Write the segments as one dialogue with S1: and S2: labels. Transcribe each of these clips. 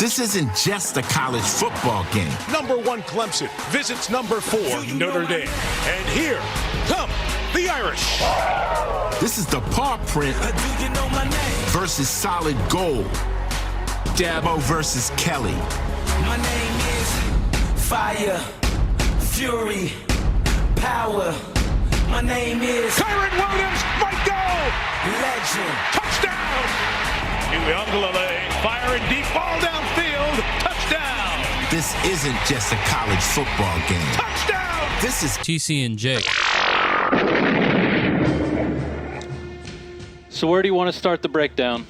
S1: This isn't just a college football game.
S2: Number 1 Clemson visits number 4 Notre Dame. And here come the Irish.
S1: This is the paw print versus solid gold. Dabo versus Kelly.
S3: My name is Fire, Fury, Power. My name is
S2: Kyron Williams might go.
S3: Legend.
S2: Touchdown. Uiagalelei firing deep ball downfield. Touchdown.
S1: This isn't just a college football game.
S2: Touchdown.
S1: This is
S4: TC and Jake.
S5: So where do you want to start the breakdown?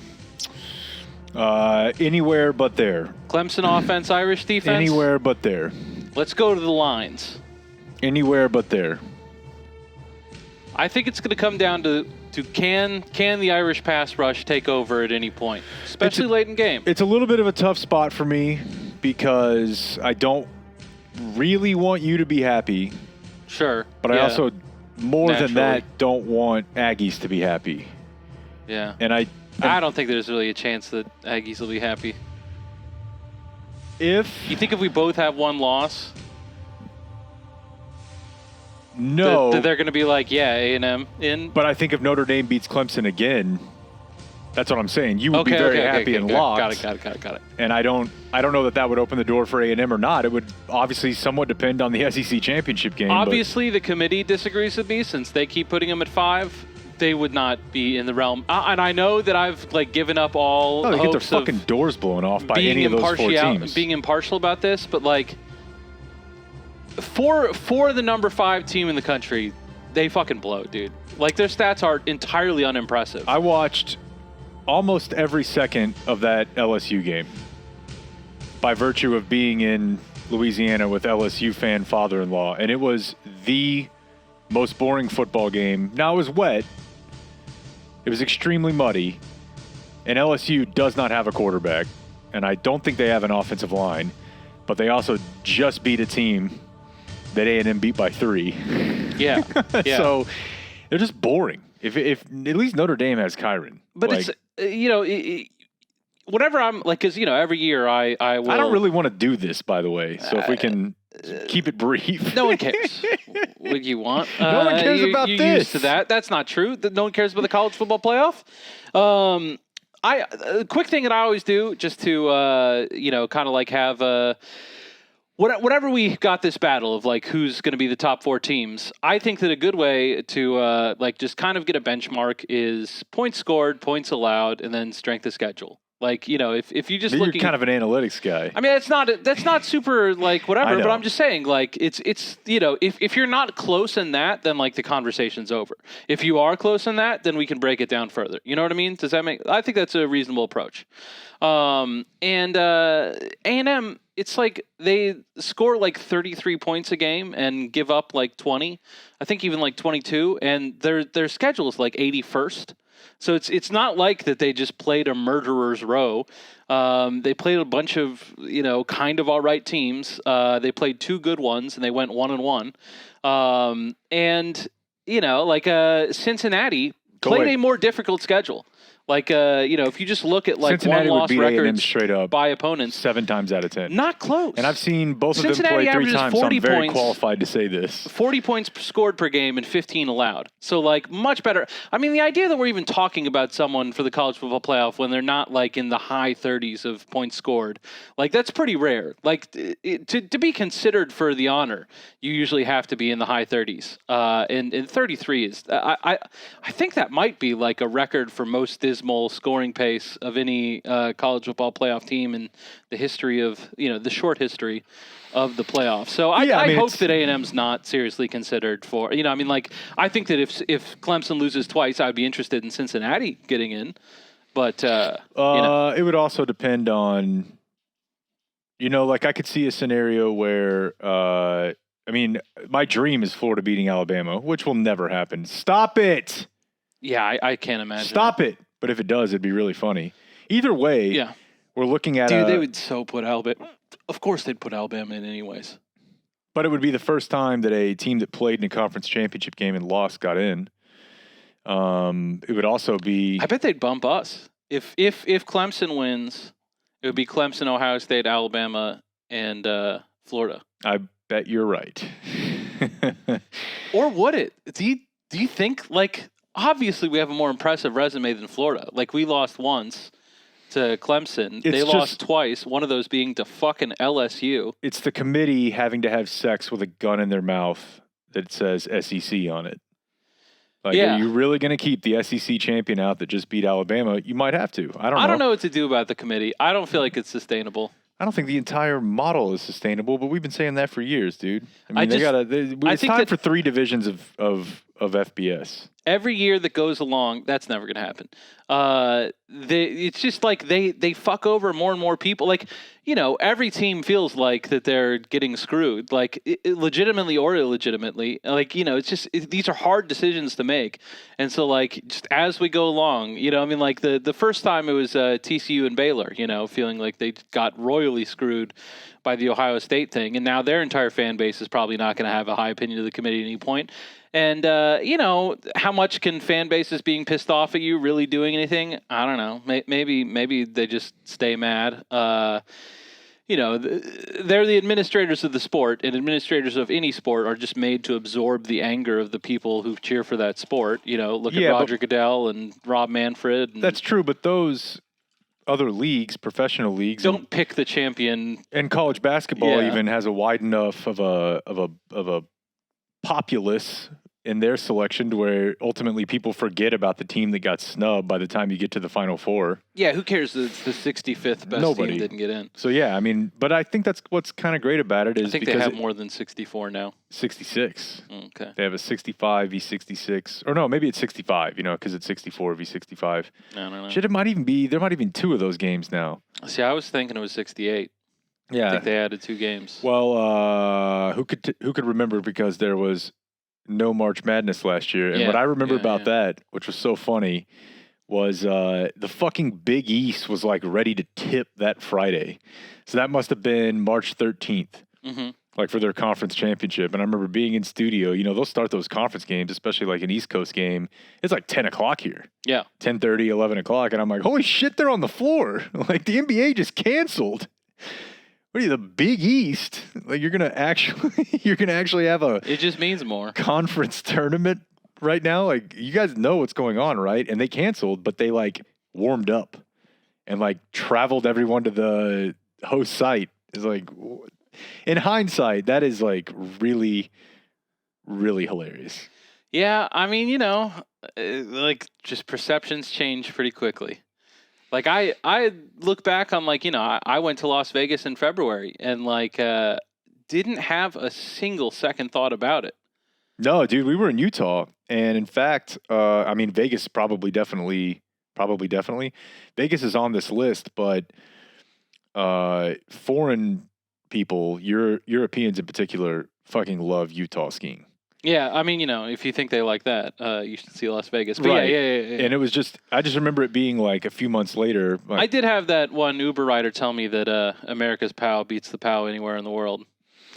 S6: Anywhere but there.
S5: Clemson offense, Irish defense?
S6: Anywhere but there.
S5: Let's go to the lines.
S6: Anywhere but there.
S5: I think it's going to come down to can the Irish pass rush take over at any point, especially late in game?
S6: It's a little bit of a tough spot for me because I don't really want you to be happy.
S5: Sure.
S6: But I also, more than that, don't want Aggies to be happy.
S5: Yeah.
S6: And I
S5: don't think there's really a chance that Aggies will be happy.
S6: You
S5: think if we both have one loss,
S6: no,
S5: that they're going to be like, yeah, A&M in.
S6: But I think if Notre Dame beats Clemson again, that's what I'm saying. You would be very happy and locked.
S5: Got it.
S6: And I don't know that would open the door for A&M or not. It would obviously somewhat depend on the SEC championship game.
S5: Obviously, the committee disagrees with me since they keep putting them at 5. They would not be in the realm. And I know that I've given up all
S6: they get their
S5: hopes
S6: fucking
S5: of
S6: doors blown off by any of those 4 teams.
S5: Being impartial about this, but for the number 5 team in the country, they fucking blow, dude. Their stats are entirely unimpressive.
S6: I watched almost every second of that LSU game by virtue of being in Louisiana with LSU fan father-in-law, and it was the most boring football game. Now, it was wet. It was extremely muddy, and LSU does not have a quarterback, and I don't think they have an offensive line, but they also just beat a team that A&M beat by 3.
S5: Yeah.
S6: So they're just boring. If at least Notre Dame has Kyron.
S5: But it's, whatever I'm because, every year I will.
S6: I don't really want to do this, by the way. So if we can keep it brief.
S5: No one cares what you want.
S6: No one cares about
S5: you're
S6: this.
S5: Used to that. That's not true. No one cares about the college football playoff. A quick thing that I always do just to, kind of have whatever we got this battle of who's going to be the top 4 teams. I think that a good way to just kind of get a benchmark is points scored, points allowed, and then strength of schedule. If you just
S6: you're
S5: looking,
S6: kind of an analytics guy.
S5: I mean, that's not super whatever. But I'm just saying it's if you're not close in that, then the conversation's over. If you are close in that, then we can break it down further. You know what I mean? Does that make? I think that's a reasonable approach. And A&M, it's they score 33 points a game and give up 20. I think even 22, and their schedule is 81st. So it's not that they just played a murderer's row. They played a bunch of kind of all right teams. They played 2 good ones and they went 1-1. Cincinnati played a more difficult schedule. If you just look at
S6: Cincinnati
S5: one-loss records
S6: straight up
S5: by opponents,
S6: 7 times out of 10.
S5: Not close.
S6: And I've seen both
S5: Cincinnati
S6: of them play 3 times, so I'm very
S5: points,
S6: qualified to say this.
S5: 40 points scored per game and 15 allowed. So, much better. I mean, the idea that we're even talking about someone for the college football playoff when they're not, in the high 30s of points scored, that's pretty rare. To be considered for the honor, you usually have to be in the high 30s. And 33 is, I think that might be, a record for most dismal scoring pace of any college football playoff team in the history of, the short history of the playoffs. So I hope that A&M's not seriously considered for, I think that if Clemson loses twice, I'd be interested in Cincinnati getting in. But,
S6: it would also depend on, I could see a scenario where, my dream is Florida beating Alabama, which will never happen. Stop it.
S5: Yeah, I can't imagine.
S6: Stop it. But if it does, it'd be really funny. Either way, we're looking at
S5: they would so put Alabama. Of course they'd put Alabama in anyways.
S6: But it would be the first time that a team that played in a conference championship game and lost got in. It would also be...
S5: I bet they'd bump us. If Clemson wins It would be Clemson, Ohio State, Alabama, and Florida.
S6: I bet you're right.
S5: Or would it? Do you think, like, obviously we have a more impressive resume than Florida. Like, we lost once to Clemson. They lost twice, one of those being to fucking LSU.
S6: It's the committee having to have sex with a gun in their mouth that says SEC on it. Like, are you really going to keep the SEC champion out that just beat Alabama? You might have to. I don't know
S5: what to do about the committee. I don't feel like it's sustainable.
S6: I don't think the entire model is sustainable, but we've been saying that for years, dude. I mean, it's time for 3 divisions of FBS.
S5: Every year that goes along, that's never going to happen. It's just like they fuck over more and more people. Like, you know, every team feels like that they're getting screwed, like legitimately or illegitimately. Like, you know, it's just these are hard decisions to make. And so, like, just as we go along, you know, I mean, like the first time it was TCU and Baylor, you know, feeling like they got royally screwed by the Ohio State thing. And now their entire fan base is probably not going to have a high opinion of the committee at any point. And, you know, how much can fan bases being pissed off at you really doing anything? I don't know. Maybe they just stay mad. You know, they're the administrators of the sport, and administrators of any sport are just made to absorb the anger of the people who cheer for that sport. You know, look at Roger Goodell and Rob Manfred.
S6: That's true, but those other leagues, professional leagues,
S5: don't pick the champion.
S6: And college basketball even has a wide enough of a populace in their selection to where ultimately people forget about the team that got snubbed by the time you get to the Final Four.
S5: Yeah, who cares that the 65th best team didn't get in?
S6: So, yeah, I mean, but I think that's what's kind of great about it is
S5: I think they have more than 64 now.
S6: 66.
S5: Okay.
S6: They have a 65 v 66. Or no, maybe it's 65, you know, because it's 64 v 65.
S5: No.
S6: Shit, there might even be 2 of those games now.
S5: See, I was thinking it was 68.
S6: Yeah.
S5: I think they added 2 games.
S6: Well, who could remember, because there was no March Madness last year. And what I remember about that, which was so funny, was the fucking Big East was like ready to tip that Friday. So that must have been March 13th, like for their conference championship. And I remember being in studio, you know, they'll start those conference games, especially like an East Coast game. It's like 10 o'clock here.
S5: Yeah.
S6: 10:30, 11 o'clock. And I'm like, holy shit, they're on the floor. Like the NBA just canceled. What are you, the Big East? Like you're gonna actually have a
S5: it just means more
S6: conference tournament right now? Like you guys know what's going on, right? And they canceled, but they like warmed up and like traveled everyone to the host site. It's like, in hindsight, that is like really, really hilarious.
S5: Yeah, I mean, you know, like just perceptions change pretty quickly. Like I look back on, like, you know, I went to Las Vegas in February and like didn't have a single second thought about it.
S6: No, dude, we were in Utah, and in fact, I mean, Vegas probably definitely. Vegas is on this list, but foreign people, Europeans in particular, fucking love Utah skiing.
S5: Yeah, I mean, you know, if you think they like that, you should see Las Vegas. But
S6: right.
S5: Yeah.
S6: And it was just, I just remember it being like a few months later. Like,
S5: I did have that one Uber rider tell me that America's POW beats the POW anywhere in the world.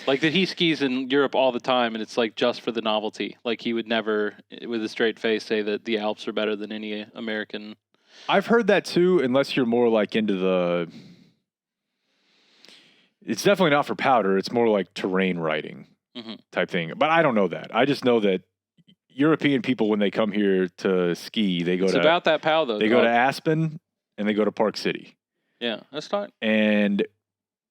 S5: Like that he skis in Europe all the time, and it's like just for the novelty. Like he would never, with a straight face, say that the Alps are better than any American.
S6: I've heard that too, unless you're more like into the, it's definitely not for powder. It's more like terrain riding. Type thing. But I don't know that. I just know that European people, when they come here to ski, they go
S5: it's about that POW, though.
S6: They go to Aspen and they go to Park City.
S5: Yeah, that's fine.
S6: And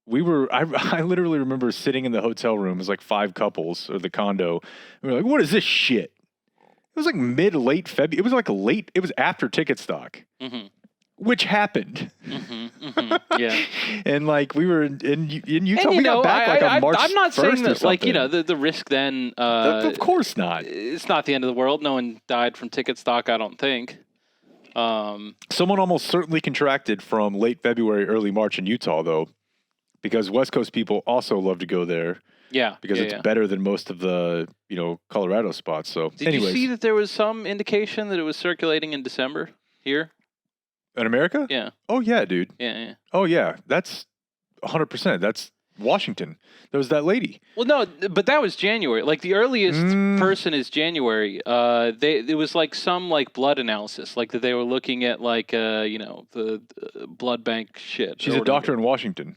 S6: I literally remember sitting in the hotel room. It was like 5 couples, or the condo. And we were like, what is this shit? It was like late February. It was like it was after ticket stock. Which happened.
S5: Yeah.
S6: And like we were in Utah,
S5: we
S6: got back on March 1st.
S5: I'm not saying that, like, you know, the risk then.
S6: Of course not.
S5: It's not the end of the world. No one died from ticket stock, I don't think.
S6: Someone almost certainly contracted from late February, early March in Utah, though, because West Coast people also love to go there.
S5: Yeah.
S6: Because it's better than most of the, you know, Colorado spots. So,
S5: Did you see that there was some indication that it was circulating in December here?
S6: In America?
S5: Yeah.
S6: Oh, yeah, dude.
S5: Yeah.
S6: Oh, yeah. That's 100%. That's Washington. There was that lady.
S5: Well, no, but that was January. Like the earliest person is January. It was like some like blood analysis, like that they were looking at like the blood bank shit.
S6: She's a doctor in Washington.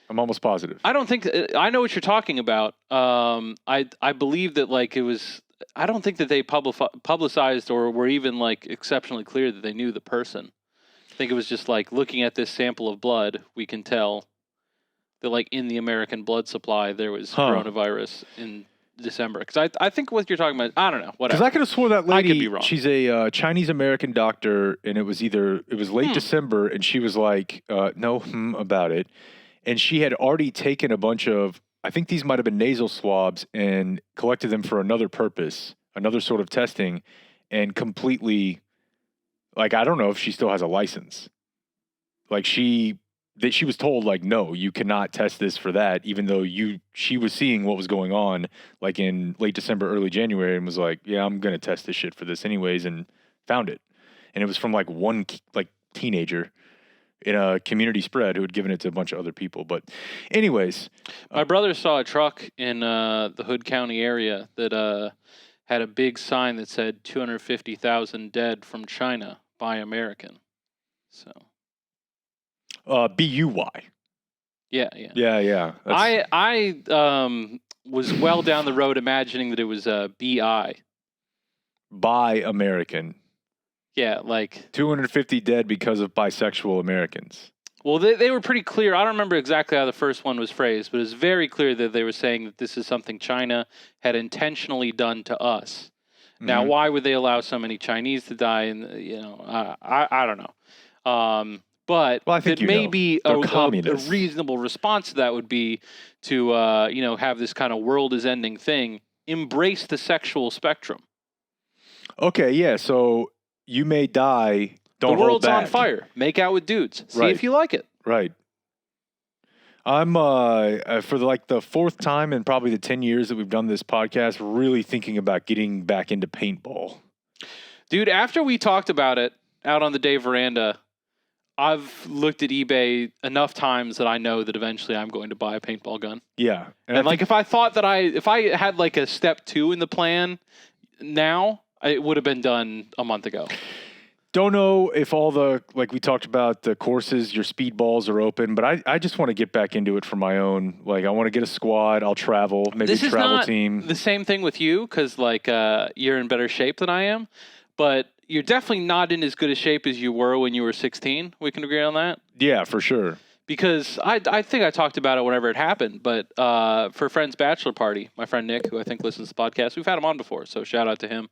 S6: I'm almost positive.
S5: I don't think I know what you're talking about. I believe that like it was. I don't think that they publicized or were even like exceptionally clear that they knew the person. I think it was just like looking at this sample of blood, we can tell that like in the American blood supply there was coronavirus in December. Because I think what you're talking about, I don't know, whatever.
S6: Because I could have swore that lady,
S5: I could be wrong.
S6: She's a Chinese American doctor, and it was late December, and she was like, no about it. And she had already taken a bunch of, I think these might have been nasal swabs, and collected them for another purpose, another sort of testing, and completely, like, I don't know if she still has a license. Like she was told, like, no, you cannot test this for that, even though she was seeing what was going on, like in late December, early January, and was like, yeah, I'm going to test this shit for this anyways, and found it. And it was from like one like teenager in a community spread who had given it to a bunch of other people. But anyways.
S5: My brother saw a truck in the Hood County area that had a big sign that said 250,000 dead from China by American. So.
S6: B-U-Y.
S5: Yeah.
S6: Yeah.
S5: I was well down the road imagining that it was B-I.
S6: By American.
S5: Yeah, like
S6: 250 dead because of bisexual Americans.
S5: Well, they were pretty clear. I don't remember exactly how the first one was phrased, but it was very clear that they were saying that this is something China had intentionally done to us. Now, why would they allow so many Chinese to die? And I don't know. But
S6: I think
S5: maybe a reasonable response to that would be to have this kind of world-is-ending thing. Embrace the sexual spectrum.
S6: Okay, yeah. So you may die. Don't hold back.
S5: The world's on fire. Make out with dudes. See if you like it.
S6: Right. I'm for the fourth time in probably the 10 years that we've done this podcast, really thinking about getting back into paintball.
S5: Dude, after we talked about it out on the day veranda, I've looked at eBay enough times that I know that eventually I'm going to buy a paintball gun.
S6: Yeah.
S5: And like if I had like a step 2 in the plan now, it would have been done a month ago.
S6: Don't know if all the, like we talked about, the courses, your speed balls are open, but I just want to get back into it for my own. Like, I want to get a squad. I'll travel, maybe
S5: this
S6: travel
S5: is not
S6: team. The
S5: same thing with you, because like you're in better shape than I am, but you're definitely not in as good a shape as you were when you were 16. We can agree on that?
S6: Yeah, for sure.
S5: Because I think I talked about it whenever it happened, but for a friend's bachelor party, my friend Nick, who I think listens to the podcast, we've had him on before, so shout out to him.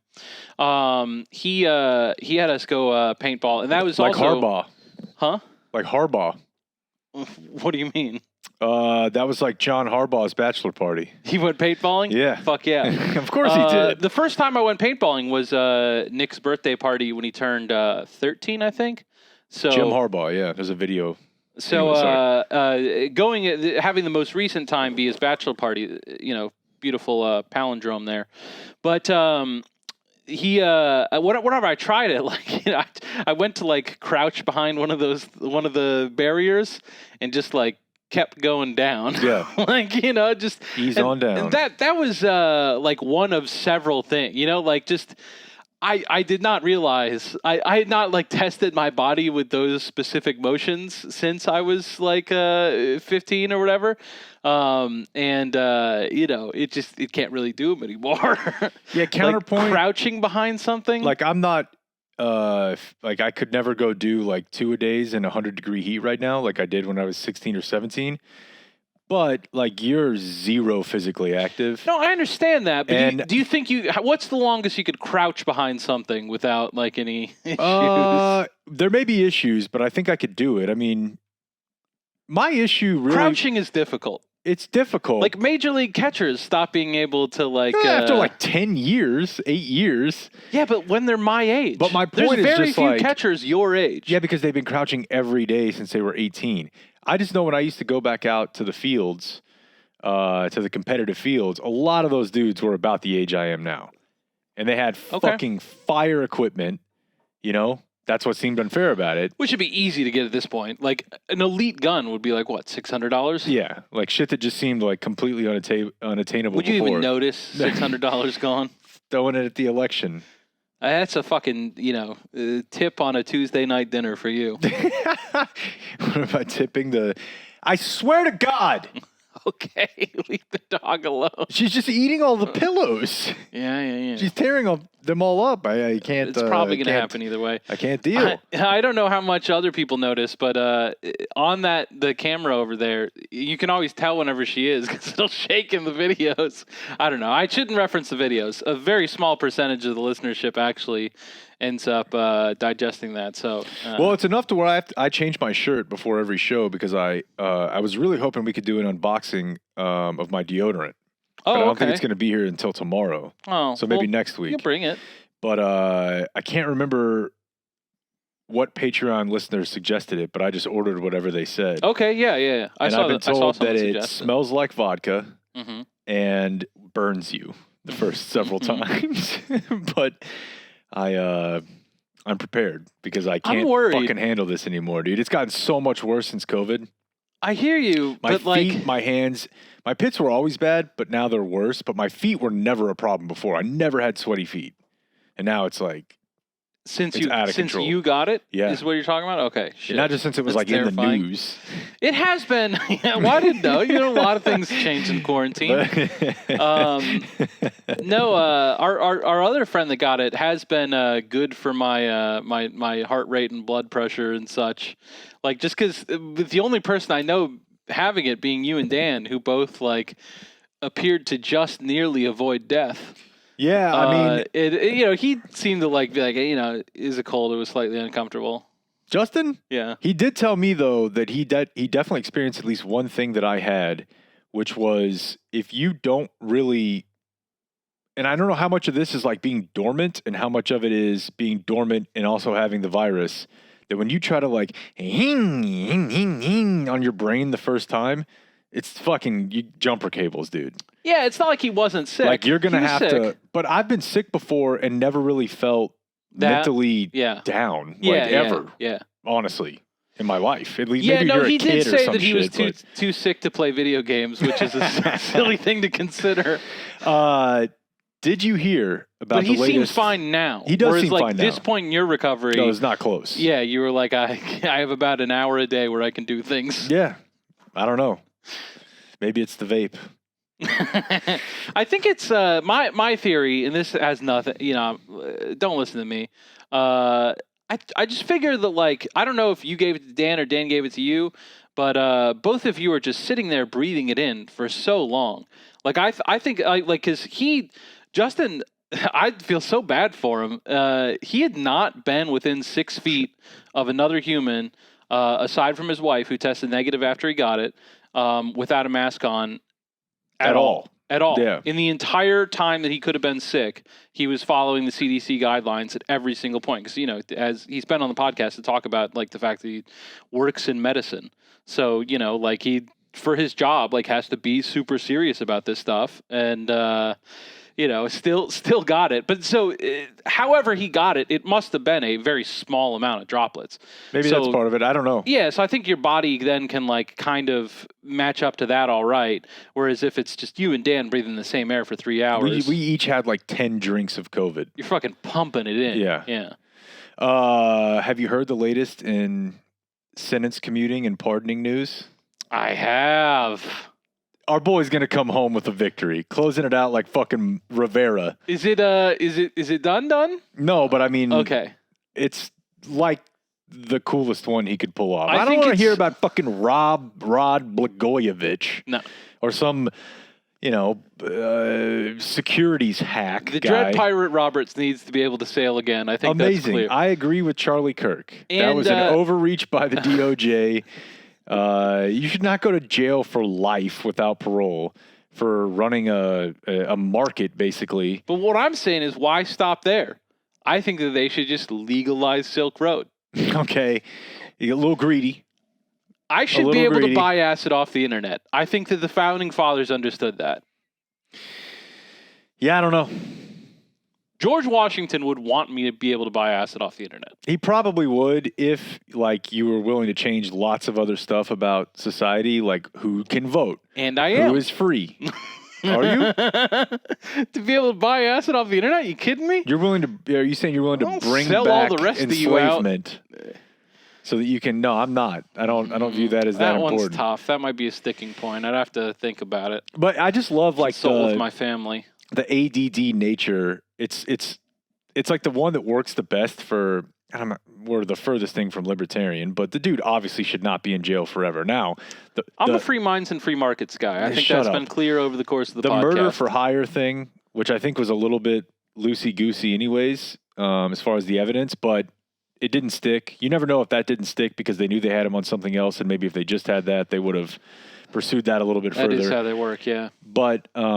S5: He had us go paintball, and that was
S6: like
S5: also...
S6: Harbaugh.
S5: Huh?
S6: Like Harbaugh.
S5: What do you mean?
S6: That was like John Harbaugh's bachelor party.
S5: He went paintballing?
S6: Yeah.
S5: Fuck yeah.
S6: Of course he did.
S5: The first time I went paintballing was Nick's birthday party when he turned 13, I think. So
S6: Jim Harbaugh, yeah. There's a video.
S5: So having the most recent time be his bachelor party, beautiful palindrome there. But he whenever I tried it, like I went to like crouch behind one of the barriers and just like kept going down.
S6: Yeah.
S5: Like, just
S6: ease on down.
S5: And that was like one of several things, like just I did not realize I had not like tested my body with those specific motions since I was like 15 or whatever. It can't really do them anymore.
S6: Yeah. Counterpoint.
S5: Like crouching behind something.
S6: Like I'm not, like I could never go do like 2-a-days in 100-degree heat right now. Like I did when I was 16 or 17. But like you're zero physically active.
S5: No, I understand that. But do you think what's the longest you could crouch behind something without like any issues?
S6: There may be issues, but I think I could do it. I mean, my issue really...
S5: Crouching is difficult.
S6: It's difficult.
S5: Like major league catchers stop being able to like...
S6: after like 10 years, 8 years.
S5: Yeah, but when they're my age.
S6: But my point is
S5: there's very
S6: just
S5: few
S6: like...
S5: catchers your age.
S6: Yeah, because they've been crouching every day since they were 18. I just know when I used to go back out to the fields, to the competitive fields, a lot of those dudes were about the age I am now. And they had fucking fire equipment, That's what seemed unfair about it.
S5: Which would be easy to get at this point. Like an elite gun would be like what, $600?
S6: Yeah, like shit that just seemed like completely unattainable.
S5: Would you
S6: before.
S5: even notice $600 gone?
S6: Throwing it at the election?
S5: That's a fucking tip on a Tuesday night dinner for you.
S6: What about tipping the? I swear to God.
S5: Okay, leave the dog alone.
S6: She's just eating all the pillows.
S5: Yeah.
S6: She's tearing them all up. I can't.
S5: It's probably going to happen either way.
S6: I can't deal.
S5: I don't know how much other people notice, but on the camera over there, you can always tell whenever she is because it'll shake in the videos. I don't know. I shouldn't reference the videos. A very small percentage of the listenership actually ends up digesting that. So
S6: well, it's enough to where I change my shirt before every show because I was really hoping we could do an unboxing of my deodorant.
S5: Oh,
S6: but I don't
S5: okay.
S6: think it's going to be here until tomorrow.
S5: Oh,
S6: so maybe next week.
S5: You bring it.
S6: But I can't remember what Patreon listeners suggested it, but I just ordered whatever they said.
S5: Okay, yeah.
S6: I've been told that it smells like vodka and burns you the first several times. But I'm prepared because I can't fucking handle this anymore, dude. It's gotten so much worse since COVID.
S5: I hear you,
S6: my
S5: but
S6: feet, my hands, my pits were always bad, but now they're worse. But my feet were never a problem before. I never had sweaty feet, and now it's like
S5: since
S6: control.
S5: you got it.
S6: Yeah,
S5: is what you're talking about. Okay, shit.
S6: Not just since it was like terrifying. In the news.
S5: It has been. Well, I didn't know. You know, a lot of things changed in quarantine. No, our other friend that got it has been good for my my heart rate and blood pressure and such. Like just because the only person I know having it being you and Dan, who both like appeared to just nearly avoid death.
S6: Yeah, I mean,
S5: he seemed to be like, is it cold? It was slightly uncomfortable.
S6: Justin?
S5: Yeah.
S6: He did tell me though that he definitely experienced at least one thing that I had, which was if you don't really, and I don't know how much of this is like being dormant and how much of it is being dormant and also having the virus, that when you try to like on your brain the first time, it's fucking jumper cables, dude.
S5: Yeah, it's not like he wasn't sick.
S6: Like you're going to have to, but I've been sick before and never really felt mentally down, ever.
S5: Yeah.
S6: Honestly, in my life. At least
S5: yeah,
S6: maybe
S5: no,
S6: you're a
S5: he
S6: kid
S5: did
S6: or
S5: say
S6: some
S5: that he was
S6: shit,
S5: too sick to play video games, which is a silly thing to consider.
S6: Did you hear about
S5: but
S6: the latest?
S5: He seems fine now.
S6: He does
S5: Whereas,
S6: seem fine now.
S5: At this point in your recovery,
S6: no, it's not close.
S5: Yeah, you were like, I have about an hour a day where I can do things.
S6: Yeah, I don't know. Maybe it's the vape.
S5: I think it's my theory, and this has nothing. Don't listen to me. I just figure that like I don't know if you gave it to Dan or Dan gave it to you, but both of you are just sitting there breathing it in for so long. Like I think because Justin, I feel so bad for him. He had not been within 6 feet of another human, aside from his wife, who tested negative after he got it, without a mask on. At all.
S6: Yeah.
S5: In the entire time that he could have been sick, he was following the CDC guidelines at every single point. Because, as he's been on the podcast to talk about, like, the fact that he works in medicine. So, like, he, for his job, like, has to be super serious about this stuff. And, still got it. But so, however he got it, it must have been a very small amount of droplets.
S6: Maybe that's part of it. I don't know.
S5: Yeah, so I think your body then can like kind of match up to that all right. Whereas if it's just you and Dan breathing the same air for 3 hours.
S6: We each had like 10 drinks of COVID.
S5: You're fucking pumping it in.
S6: Yeah.
S5: Yeah.
S6: Have you heard the latest in sentence commuting and pardoning news?
S5: I have.
S6: Our boy's gonna come home with a victory, closing it out like fucking Rivera.
S5: Is it done?
S6: No, but I mean,
S5: okay,
S6: it's like the coolest one he could pull off.
S5: I
S6: don't want to hear about fucking Rod Blagojevich.
S5: No,
S6: or some, securities hack.
S5: The
S6: guy.
S5: Dread Pirate Roberts needs to be able to sail again. I think
S6: amazing.
S5: That's clear.
S6: I agree with Charlie Kirk.
S5: And,
S6: that was an overreach by the DOJ. You should not go to jail for life without parole for running a market, basically.
S5: But what I'm saying is, why stop there? I think that they should just legalize Silk Road.
S6: Okay. You get a little greedy.
S5: I should be able to buy acid off the internet. I think that the founding fathers understood that.
S6: Yeah, I don't know.
S5: George Washington would want me to be able to buy acid off the internet.
S6: He probably would if, like, you were willing to change lots of other stuff about society, like who can vote.
S5: And I am.
S6: Who is free. Are you?
S5: To be able to buy acid off the internet? You kidding me?
S6: You're willing to? Are you saying you're willing to
S5: I'll
S6: bring
S5: sell
S6: back
S5: all the rest of you out.
S6: enslavement so that you can? No, I'm not. I don't view that as that important.
S5: That one's tough. That might be a sticking point. I'd have to think about it.
S6: But I just love like
S5: Consult with my family.
S6: the ADD nature. It's like the one that works the best for. We're the furthest thing from libertarian, but the dude obviously should not be in jail forever. Now,
S5: I'm a free minds and free markets guy. I think that's been clear over the course of the podcast.
S6: The murder for hire thing, which I think was a little bit loosey-goosey anyways, as far as the evidence, but it didn't stick. You never know if that didn't stick because they knew they had him on something else, and maybe if they just had that, they would have pursued that a little bit further.
S5: That is how they work, yeah.
S6: But I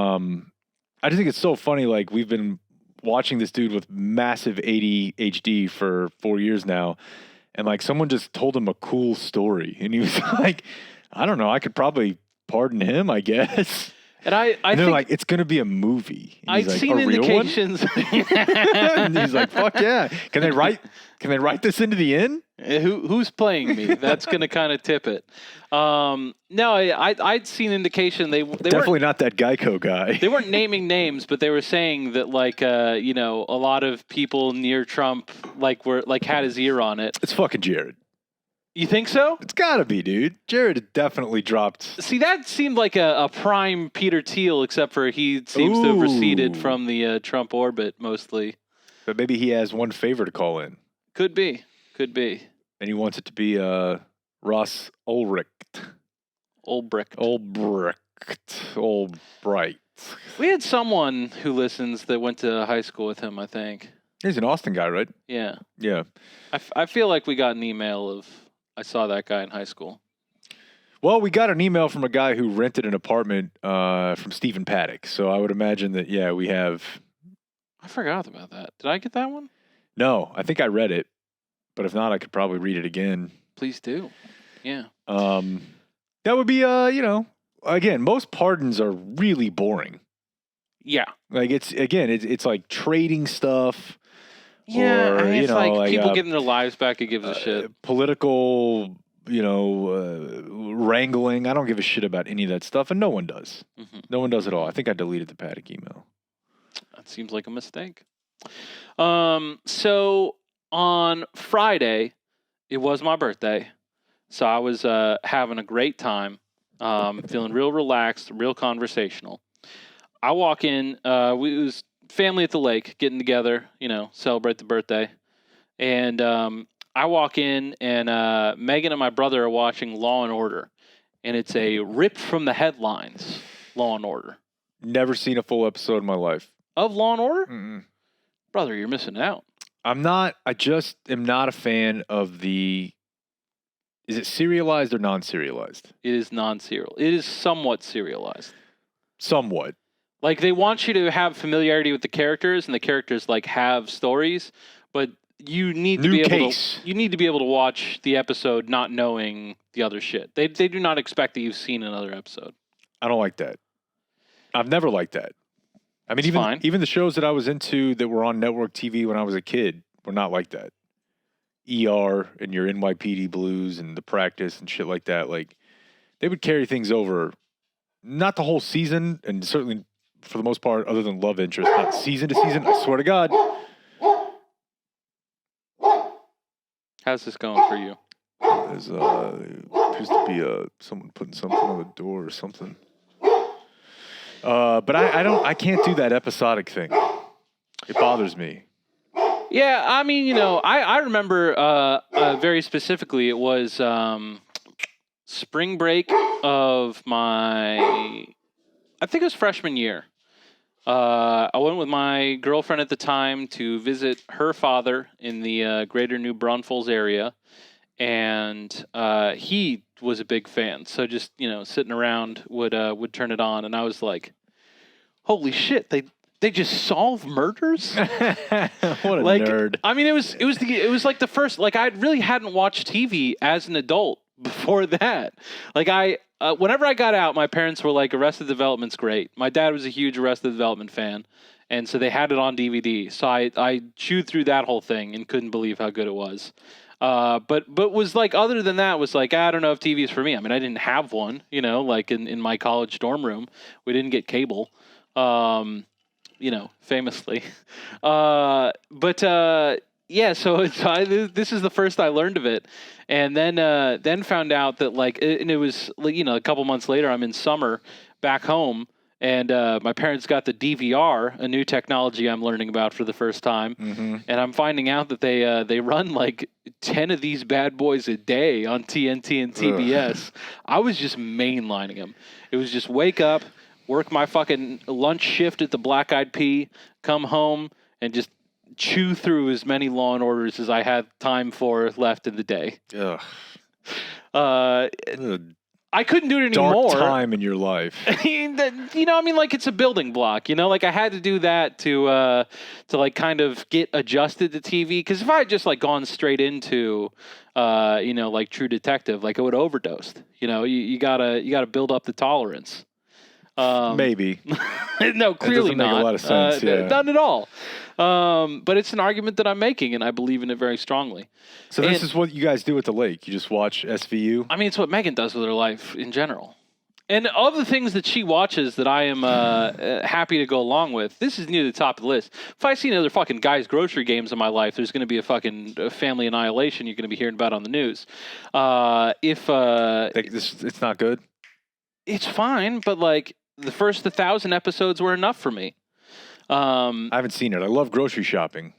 S6: just think it's so funny, like, we've been watching this dude with massive ADHD for 4 years now, and like someone just told him a cool story, and he was like, I don't know, I could probably pardon him, I guess.
S5: And I
S6: they're
S5: think
S6: like, it's gonna be a movie. And
S5: I'd
S6: like,
S5: seen indications.
S6: And he's like, fuck yeah. Can they write this into the end?
S5: Who's playing me? That's going to kind of tip it. No, I'd seen indication they
S6: definitely not that Geico guy.
S5: They weren't naming names, but they were saying that like a lot of people near Trump had his ear on it.
S6: It's fucking Jared.
S5: You think so?
S6: It's gotta be, dude. Jared definitely dropped.
S5: See, that seemed like a prime Peter Thiel, except for he seems to have receded from the Trump orbit mostly.
S6: But maybe he has one favor to call in.
S5: Could be.
S6: And he wants it to be Ross Ulbricht. Ulbricht.
S5: We had someone who listens that went to high school with him, I think.
S6: He's an Austin guy, right?
S5: Yeah.
S6: Yeah.
S5: I feel like we got an email of, I saw that guy in high school.
S6: Well, we got an email from a guy who rented an apartment from Stephen Paddock. So I would imagine that, yeah, we have.
S5: I forgot about that. Did I get that one?
S6: No, I think I read it. But if not, I could probably read it again.
S5: Please do. Yeah.
S6: That would be, again, most pardons are really boring.
S5: Yeah.
S6: Like it's like trading stuff.
S5: Yeah,
S6: or,
S5: it's like people getting their lives back. It gives a shit.
S6: Political, wrangling. I don't give a shit about any of that stuff, and no one does. Mm-hmm. No one does at all. I think I deleted the Paddock email.
S5: That seems like a mistake. So on Friday, it was my birthday, so I was having a great time, feeling real relaxed, real conversational. I walk in. It was family at the lake getting together, celebrate the birthday. And I walk in, and Megan and my brother are watching Law and Order. And it's a ripped from the headlines Law and Order.
S6: Never seen a full episode in my life.
S5: Of Law and Order?
S6: Mm-mm.
S5: Brother, you're missing out.
S6: I just am not a fan of the. Is it serialized or non-serialized?
S5: It is non-serial. It is somewhat serialized.
S6: Somewhat.
S5: Like, they want you to have familiarity with the characters, and the characters have stories, but you need to be able to watch the episode not knowing the other shit. They do not expect that you've seen another episode.
S6: I don't like that. I've never liked that. I mean, even the shows that I was into that were on network TV when I was a kid were not like that. ER and your NYPD Blues and The Practice and shit like that. Like, they would carry things over, not the whole season, and certainly for the most part, other than love interest, not season to season. I swear to God.
S5: How's this going for you?
S6: There's appears to be someone putting something on the door or something. But I can't do that episodic thing. It bothers me.
S5: Yeah, I mean, I remember very specifically it was spring break of I think it was freshman year. I went with my girlfriend at the time to visit her father in the greater New Braunfels area, and he was a big fan. So just sitting around would turn it on, and I was like, "Holy shit! They just solve murders."
S6: What a nerd!
S5: I mean, it was like the first. Like, I really hadn't watched TV as an adult before that. Like whenever I got out, my parents were like, Arrested Development's great. My dad was a huge Arrested Development fan. And so they had it on DVD. So I chewed through that whole thing and couldn't believe how good it was. But was like, other than that, was like, I don't know if TV is for me. I mean, I didn't have one, like in my college dorm room. We didn't get cable, famously. Yeah, so this is the first I learned of it. And then found out that, and it was, a couple months later, I'm in summer back home. And my parents got the DVR, a new technology I'm learning about for the first time. Mm-hmm. And I'm finding out that they run 10 of these bad boys a day on TNT and TBS. Ugh. I was just mainlining them. It was just wake up, work my fucking lunch shift at the Black Eyed Pea, come home, and just chew through as many Law and Orders as I had time for left in the day.
S6: Ugh.
S5: I couldn't do it anymore.
S6: Dark time in your life.
S5: It's a building block, I had to do that to kind of get adjusted to TV. Because if I had just gone straight into, True Detective, I would have overdosed. You gotta build up the tolerance.
S6: Maybe.
S5: No, clearly not.
S6: Make a lot of sense.
S5: None at all. But it's an argument that I'm making, and I believe in it very strongly.
S6: So this is what you guys do at the lake. You just watch SVU?
S5: I mean, it's what Megan does with her life in general. And of the things that she watches that I am happy to go along with, this is near the top of the list. If I see any other fucking Guys Grocery Games in my life, there's going to be a fucking family annihilation you're going to be hearing about on the news.
S6: It's not good?
S5: It's fine, but the first 1,000 episodes were enough for me.
S6: I haven't seen it. I love grocery shopping.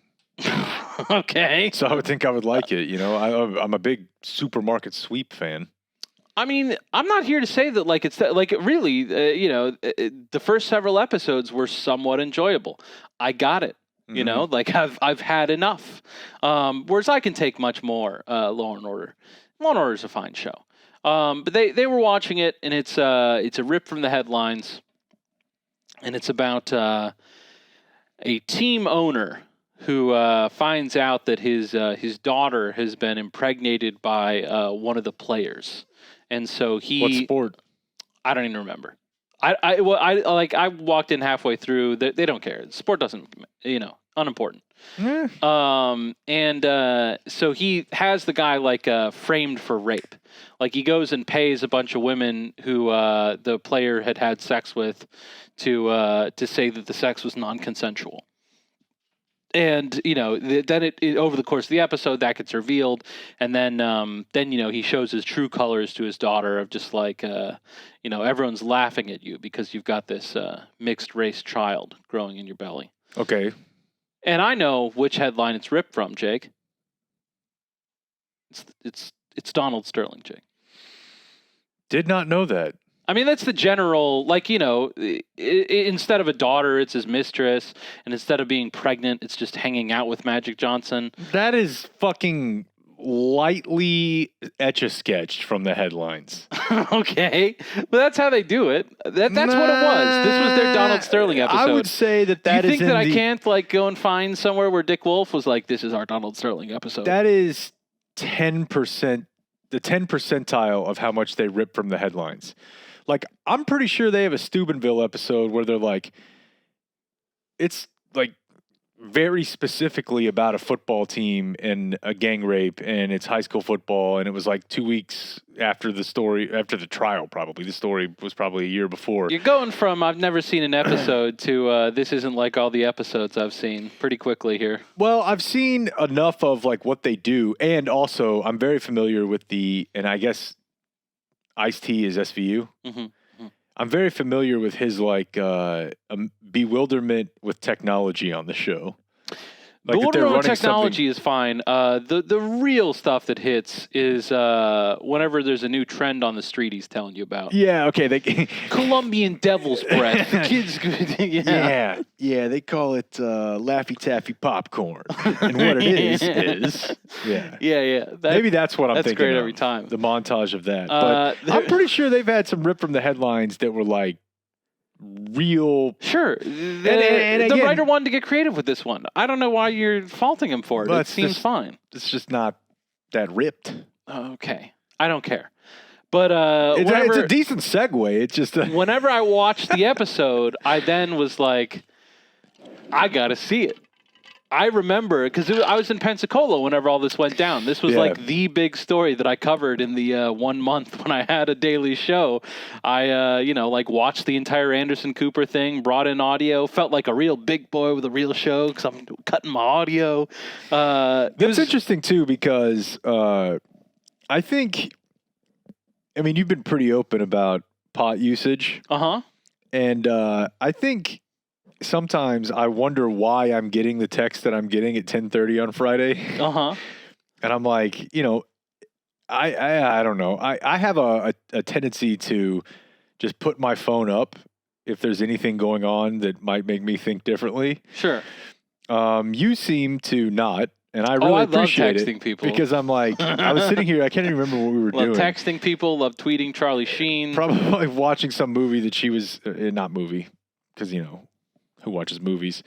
S5: Okay.
S6: So I would think I would like it. I'm a big supermarket sweep fan.
S5: I mean, I'm not here to say that it's really, the first several episodes were somewhat enjoyable. I got it. Mm-hmm. I've had enough. Whereas I can take much more Law and Order. Law and Order is a fine show. But they were watching it, and it's a rip from the headlines, and it's about a team owner who finds out that his daughter has been impregnated by one of the players, and so he.
S6: What sport?
S5: I don't even remember. I walked in halfway through. They don't care. Sport doesn't, unimportant. So he has the guy framed for rape. He goes and pays a bunch of women who the player had sex with to say that the sex was non-consensual. And then it over the course of the episode that gets revealed, and then he shows his true colors to his daughter of just everyone's laughing at you because you've got this mixed race child growing in your belly.
S6: Okay.
S5: And I know which headline it's ripped from, Jake. It's Donald Sterling, Jake.
S6: Did not know that.
S5: I mean, that's the general, instead of a daughter, it's his mistress. And instead of being pregnant, it's just hanging out with Magic Johnson.
S6: That is fucking lightly etch-a-sketched from the headlines.
S5: Okay. But that's how they do it. That's what it was. This was their Donald Sterling episode.
S6: I would say that
S5: do you think that I can't, go and find somewhere where Dick Wolf was like, this is our Donald Sterling episode?
S6: That is 10%, the 10 percentile of how much they rip from the headlines. I'm pretty sure they have a Steubenville episode where they're it's very specifically about a football team and a gang rape, and it's high school football, and it was 2 weeks after the trial, probably. The story was probably a year before.
S5: You're going from I've never seen an episode to this isn't like all the episodes I've seen pretty quickly here.
S6: Well, I've seen enough of what they do, and also I'm very familiar with and I guess Ice-T is SVU. Mm-hmm. I'm very familiar with his bewilderment with technology on the show.
S5: Bewilderment with technology is fine. The real stuff that hits is whenever there's a new trend on the street he's telling you about.
S6: Yeah, okay.
S5: Colombian devil's breath. Kids,
S6: yeah. They call it Laffy Taffy popcorn, and what it is
S5: yeah.
S6: Maybe that's what I'm thinking.
S5: That's great
S6: of,
S5: every time.
S6: The montage of that. But I'm pretty sure they've had some rip from the headlines that were real.
S5: Sure.
S6: And
S5: the writer wanted to get creative with this one. I don't know why you're faulting him for it. It seems fine.
S6: It's just not that ripped.
S5: Okay. I don't care. But
S6: it's a decent segue. It's just
S5: whenever I watched the episode, I then was like, I got to see it. I remember because I was in Pensacola whenever all this went down. This was
S6: Yeah.
S5: like the big story that I covered in the 1 month when I had a daily show. I, like watched the entire Anderson Cooper thing, brought in audio, felt like a real big boy with a real show because I'm cutting my audio.
S6: That's interesting too because I think, you've been pretty open about pot usage.
S5: Uh-huh.
S6: And I think sometimes I wonder why I'm getting the text that I'm getting at 10:30 on Friday.
S5: Uh-huh.
S6: And I'm like, I don't know. I have a tendency to just put my phone up if there's anything going on that might make me think differently.
S5: Sure.
S6: You seem to not. And I really
S5: I love
S6: appreciate
S5: texting
S6: it
S5: people.
S6: because I'm like, I was sitting here, I can't even remember what we were
S5: Love
S6: doing.
S5: texting people, love tweeting Charlie Sheen.
S6: Probably watching some movie that she was, not movie, because, who watches movies?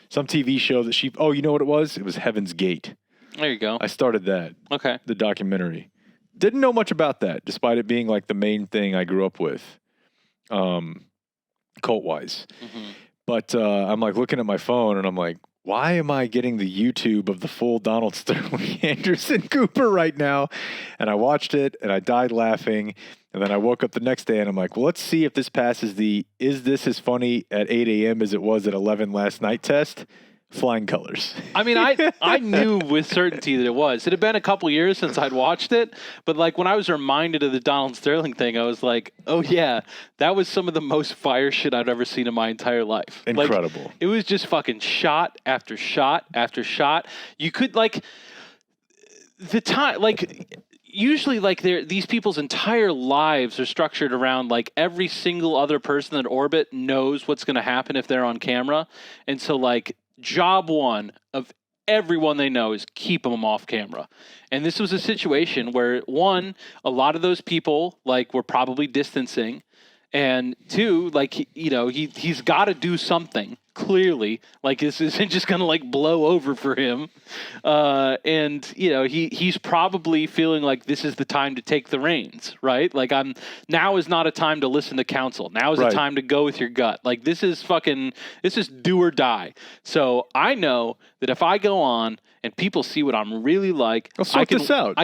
S6: Some TV show that she, you know what it was? It was Heaven's Gate.
S5: There you go.
S6: I started that,
S5: Okay.
S6: the documentary. Didn't know much about that, despite it being like the main thing I grew up with, cult-wise.
S5: Mm-hmm.
S6: But I'm like looking at my phone and I'm like, why am I getting the YouTube of the full Donald Sterling Anderson Cooper right now? And I watched it and I died laughing. And then I woke up the next day and I'm like, well, let's see if this passes the is this as funny at 8 a.m. as it was at 11 last night test. Flying colors.
S5: I knew with certainty that it was. It had been a couple years since I'd watched it, but like when I was reminded of the Donald Sterling thing, I was like, oh yeah, that was some of the most fire shit I've ever seen in my entire life.
S6: Incredible.
S5: Like, it was just fucking shot after shot after shot. You could the time, usually these people's entire lives are structured around like every single other person in orbit knows what's going to happen if they're on camera. And so job one of everyone they know is keep them off camera. And this was a situation where one, a lot of those people were probably distancing, and two, he's got to do something clearly. This isn't just gonna blow over for him, and he's probably feeling like this is the time to take the reins, right? Now is not a time to listen to counsel. Now is a time to go with your gut. This is do or die. So I know that if I go on and people see what I'm really like, I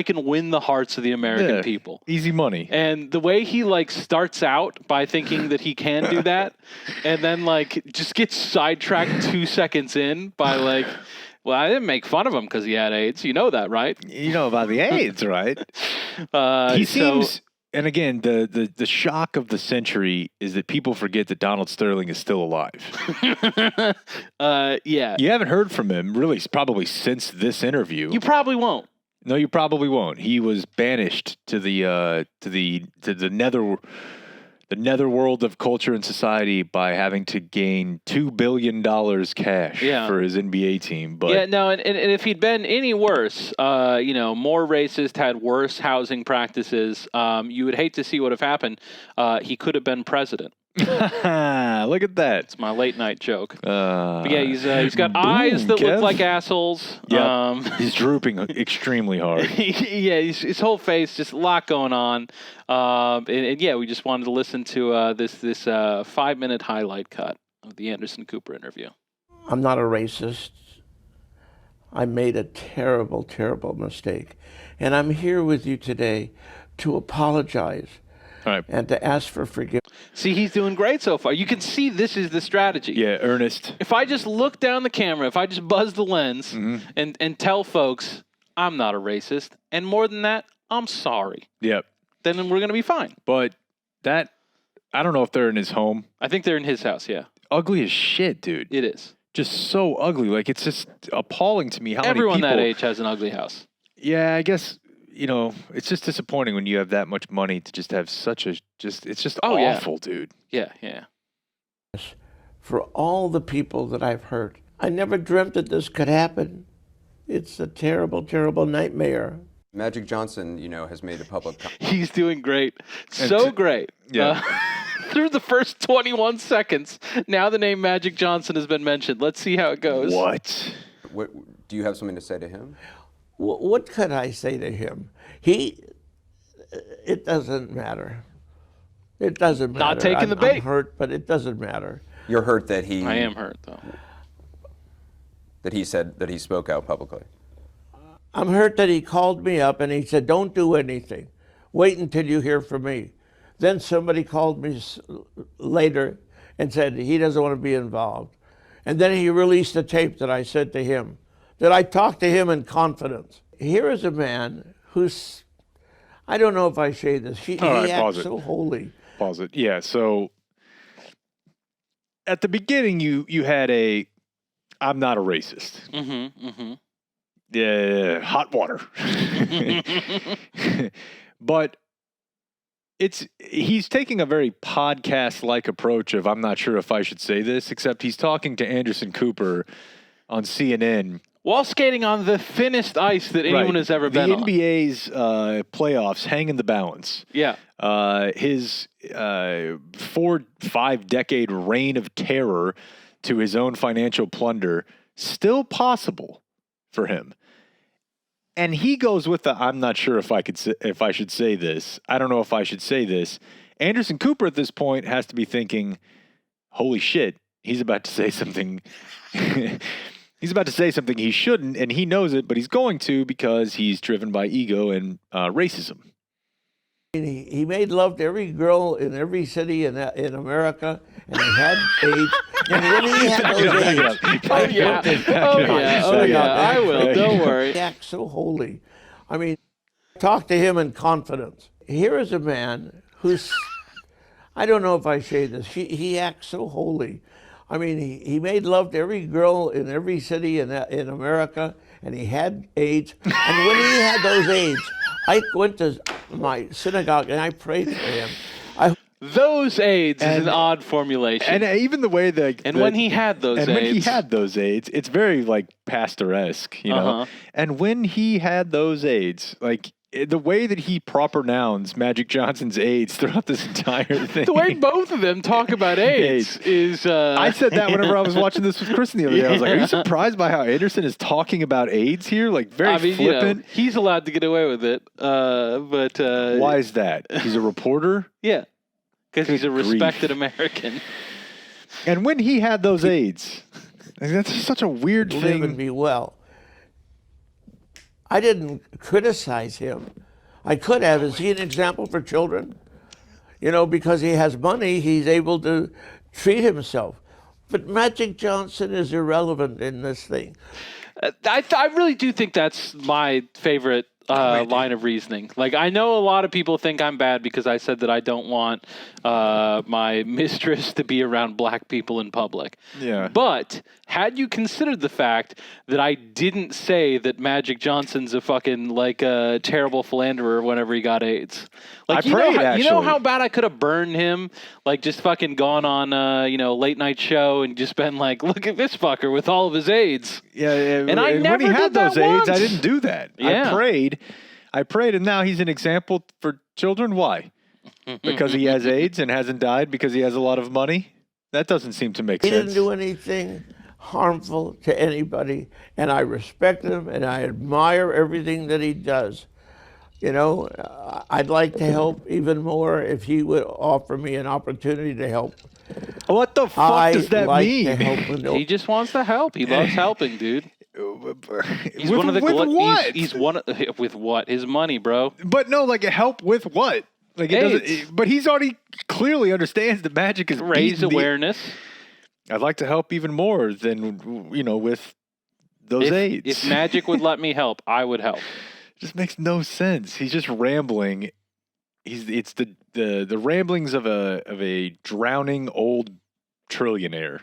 S5: can win the hearts of the American people.
S6: Easy money.
S5: And the way he starts out by thinking that he can do that, and then just gets sidetracked 2 seconds in by well, I didn't make fun of him because he had AIDS. You know that, right?
S6: You know about the AIDS, right? He seems. And again, the shock of the century is that people forget that Donald Sterling is still alive.
S5: Yeah.
S6: You haven't heard from him really probably since this interview.
S5: You probably won't.
S6: No, you probably won't. He was banished to the netherworld of culture and society by having to gain $2 billion cash for his NBA team. But
S5: and if he'd been any worse, more racist, had worse housing practices, you would hate to see what have happened. He could have been president.
S6: Look at that.
S5: It's my late night joke. But yeah, he's got eyes that look like assholes.
S6: Yeah, he's drooping extremely hard.
S5: Yeah, his whole face, just a lot going on. And yeah, we just wanted to listen to this 5-minute highlight cut of the Anderson Cooper interview.
S4: I'm not a racist. I made a terrible, terrible mistake. And I'm here with you today to apologize. And to ask for forgiveness.
S5: See, he's doing great so far. You can see this is the strategy.
S6: Yeah, earnest.
S5: If I just look down the camera, if I just buzz the lens and tell folks I'm not a racist, and more than that, I'm sorry.
S6: Yep.
S5: Then we're going to be fine.
S6: But I don't know if they're in his home.
S5: I think they're in his house, yeah.
S6: Ugly as shit, dude.
S5: It is.
S6: Just so ugly. It's just appalling to me how
S5: everyone
S6: many people...
S5: that age has an ugly house.
S6: Yeah, I guess... it's just disappointing when you have that much money to just have such a it's just awful, dude.
S5: Yeah, yeah.
S4: For all the people that I've hurt. I never dreamt that this could happen. It's a terrible, terrible nightmare.
S7: Magic Johnson, has made a public...
S5: He's doing great. So great.
S6: Yeah.
S5: Through the first 21 seconds, now the name Magic Johnson has been mentioned. Let's see how it goes.
S6: What?
S7: Do you have something to say to him?
S4: What could I say to him? It doesn't matter. It doesn't matter.
S5: Not taking the bait.
S4: I'm hurt, but it doesn't matter.
S7: You're hurt that he...
S5: I am hurt, though.
S7: that he said that he spoke out publicly?
S4: I'm hurt that he called me up and he said, don't do anything. Wait until you hear from me. Then somebody called me later and said he doesn't want to be involved. And then he released a tape that I said to him, that I talked to him in confidence. Here is a man who's, I don't know if I say this, he acts so holy.
S6: Pause it. Yeah, so at the beginning you had a, I'm not a racist. Yeah, hot water. But he's taking a very podcast-like approach of, I'm not sure if I should say this, except he's talking to Anderson Cooper on CNN.
S5: While skating on the thinnest ice that anyone has ever been on.
S6: The NBA's playoffs hang in the balance.
S5: Yeah.
S6: His 4-5 decade reign of terror to his own financial plunder, still possible for him. And he goes with the, I'm not sure if I should say this. I don't know if I should say this. Anderson Cooper at this point has to be thinking, holy shit, he's about to say something. He's about to say something he shouldn't, and he knows it, but he's going to because he's driven by ego and racism.
S4: He made love to every girl in every city in America, and he had AIDS. And when he had those AIDS,
S5: I will. Don't worry.
S4: He acts so holy. I mean, talk to him in confidence. Here is a man who's, I don't know if I say this, he acts so holy. I mean, he made love to every girl in every city in America, and he had AIDS. And when he had those AIDS, I went to my synagogue and I prayed for him.
S5: Those AIDS is an odd formulation.
S6: And even the way that...
S5: when he had those AIDS...
S6: And when he had those AIDS, it's very, like, pastoresque, you know? And when he had those AIDS, like, the way that he proper nouns Magic Johnson's AIDS throughout this entire thing...
S5: The way both of them talk about AIDS is...
S6: I said that whenever I was watching this with Kristen the other day. I was like, are you surprised by how Anderson is talking about AIDS here? Like, very flippant.
S5: You know, he's allowed to get away with it, but...
S6: Why is that? He's a reporter?
S5: Yeah. Because he's a respected American.
S6: And when he had those AIDS, that's such a weird thing.
S4: Live and be well. I didn't criticize him. I could have. Is he an example for children? You know, because he has money, he's able to treat himself. But Magic Johnson is irrelevant in this thing.
S5: I really do think that's my favorite line of reasoning. Like, I know a lot of people think I'm bad because I said that I don't want my mistress to be around black people in public.
S6: Yeah.
S5: But had you considered the fact that I didn't say that Magic Johnson's a fucking like a terrible philanderer whenever he got AIDS? Like, you know how bad I could have burned him? Like, just fucking gone on late night show and just been like, look at this fucker with all of his AIDS.
S6: Yeah.
S5: And I never
S6: when he had
S5: did that
S6: those AIDS,
S5: once.
S6: I didn't do that.
S5: Yeah.
S6: I prayed, and now he's an example for children. Why? Because he has AIDS and hasn't died because he has a lot of money? That doesn't seem to make sense.
S4: He didn't do anything harmful to anybody, and I respect him, and I admire everything that he does. You know, I'd like to help even more if he would offer me an opportunity to help.
S6: What the fuck does that mean?
S4: To help.
S5: He just wants to help. He loves helping, dude. He's one of the
S6: with what?
S5: He's one with what? His money, bro.
S6: But no, like help with what? Like it doesn't. But he's already clearly understands that Magic is
S5: raise awareness.
S6: I'd like to help even more than with those AIDS.
S5: If Magic would let me help, I would help.
S6: It just makes no sense. He's just rambling. It's the ramblings of a drowning old trillionaire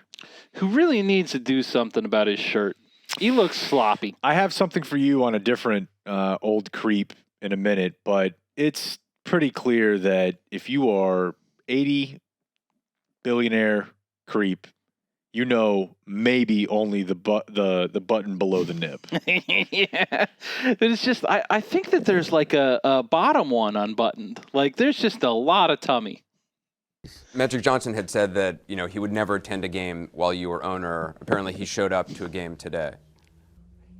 S5: who really needs to do something about his shirt. He looks sloppy.
S6: I have something for you on a different old creep in a minute, but it's pretty clear that if you are 80 billionaire creep, you know maybe only the button below the nip.
S5: Yeah. But it's just, I think that there's like a bottom one unbuttoned. Like there's just a lot of tummy.
S7: Magic Johnson had said that, he would never attend a game while you were owner. Apparently he showed up to a game today.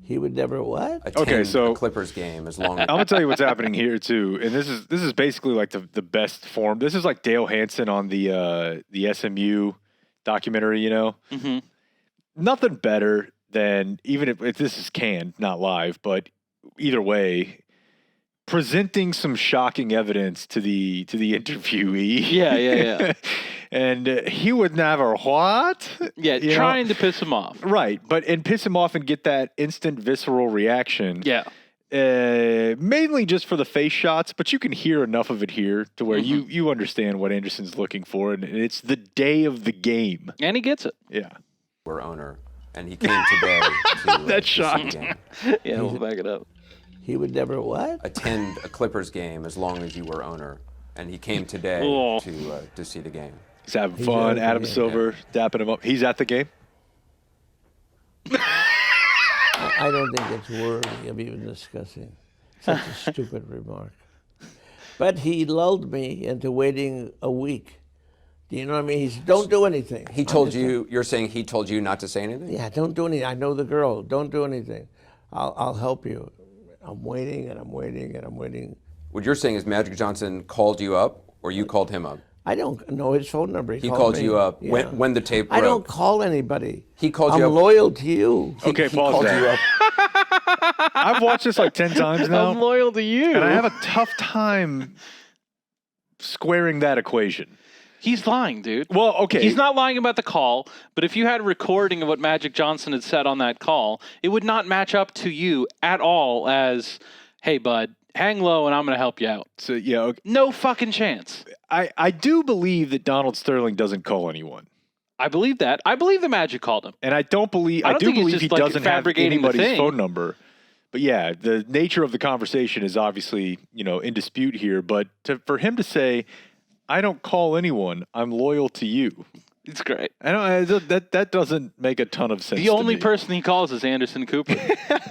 S4: He would never what?
S7: Attend a Clippers game as long as...
S6: I'm going to tell you what's happening here, too. And this is basically like the best form. This is like Dale Hansen on the SMU documentary,
S5: Mm-hmm.
S6: Nothing better then even if this is canned, not live, but either way, presenting some shocking evidence to the interviewee.
S5: Yeah.
S6: And he would never what?
S5: Yeah,
S6: You know?
S5: trying to piss him off.
S6: Right, and piss him off and get that instant visceral reaction.
S5: Yeah.
S6: Mainly just for the face shots, but you can hear enough of it here to where you understand what Anderson's looking for, and it's the day of the game.
S5: And he gets it.
S6: Yeah.
S7: We're owner, and he came today to
S6: That
S7: to see
S6: shot.
S7: the game.
S5: Yeah, we'll back it up.
S4: He would never what?
S7: Attend a Clippers game as long as you were owner, and he came today
S5: Oh.
S7: to see the game.
S6: He's having
S4: He's
S6: fun.
S4: at the
S6: Adam
S4: game,
S6: Silver dapping him up. He's at the game.
S4: I don't think it's worthy of even discussing. Such a stupid remark. But he lulled me into waiting a week. Do you know what I mean? He said, don't do anything.
S7: He told you. You're saying he told you not to say anything?
S4: Yeah, don't do anything. I know the girl. Don't do anything. I'll help you. I'm waiting and I'm waiting and I'm waiting.
S7: What you're saying is Magic Johnson called you up, or you called him up?
S4: I don't know his phone number.
S7: He called
S4: me.
S7: you up
S4: Yeah.
S7: when the tape broke.
S4: I don't call anybody.
S7: He called
S4: I'm
S7: you up.
S4: loyal to you.
S6: Okay,
S7: he
S6: pause
S7: called
S6: that.
S7: you up.
S6: I've watched this like 10 times now,
S5: I'm loyal to you.
S6: and I have a tough time squaring that equation.
S5: He's lying, dude.
S6: Well, okay.
S5: He's not lying about the call, but if you had a recording of what Magic Johnson had said on that call, it would not match up to you at all as, hey, bud, hang low and I'm going to help you out.
S6: So, yeah, okay.
S5: No fucking chance.
S6: I do believe that Donald Sterling doesn't call anyone.
S5: I believe that. I believe the Magic called him.
S6: And I do
S5: don't
S6: believe
S5: think he's
S6: he
S5: just, like,
S6: doesn't have
S5: fabricating the
S6: anybody's
S5: thing.
S6: phone number. But yeah, the nature of the conversation is obviously, in dispute here. But for him to say, I don't call anyone, I'm loyal to you.
S5: It's great.
S6: That doesn't make a ton of sense.
S5: The only
S6: to me.
S5: person he calls is Anderson Cooper.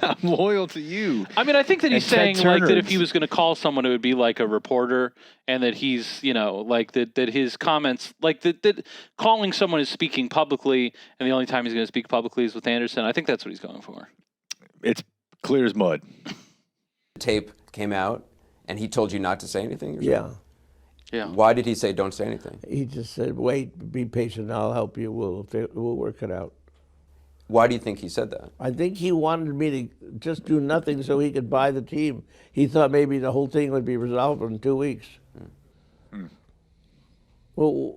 S6: I'm loyal to you.
S5: I mean, I think that he's
S6: And Ted
S5: saying like that if
S6: Turner's.
S5: he was going to call someone, it would be like a reporter, and that he's, like that his comments, like that calling someone is speaking publicly, and the only time he's going to speak publicly is with Anderson. I think that's what he's going for.
S6: It's clear as mud.
S7: The tape came out, and he told you not to say anything? You're saying?
S4: Yeah.
S5: Yeah.
S7: Why did he say don't say anything?
S4: He just said, wait, be patient, I'll help you, we'll work it out.
S7: Why do you think he said that?
S4: I think he wanted me to just do nothing so he could buy the team. He thought maybe the whole thing would be resolved in 2 weeks. Well,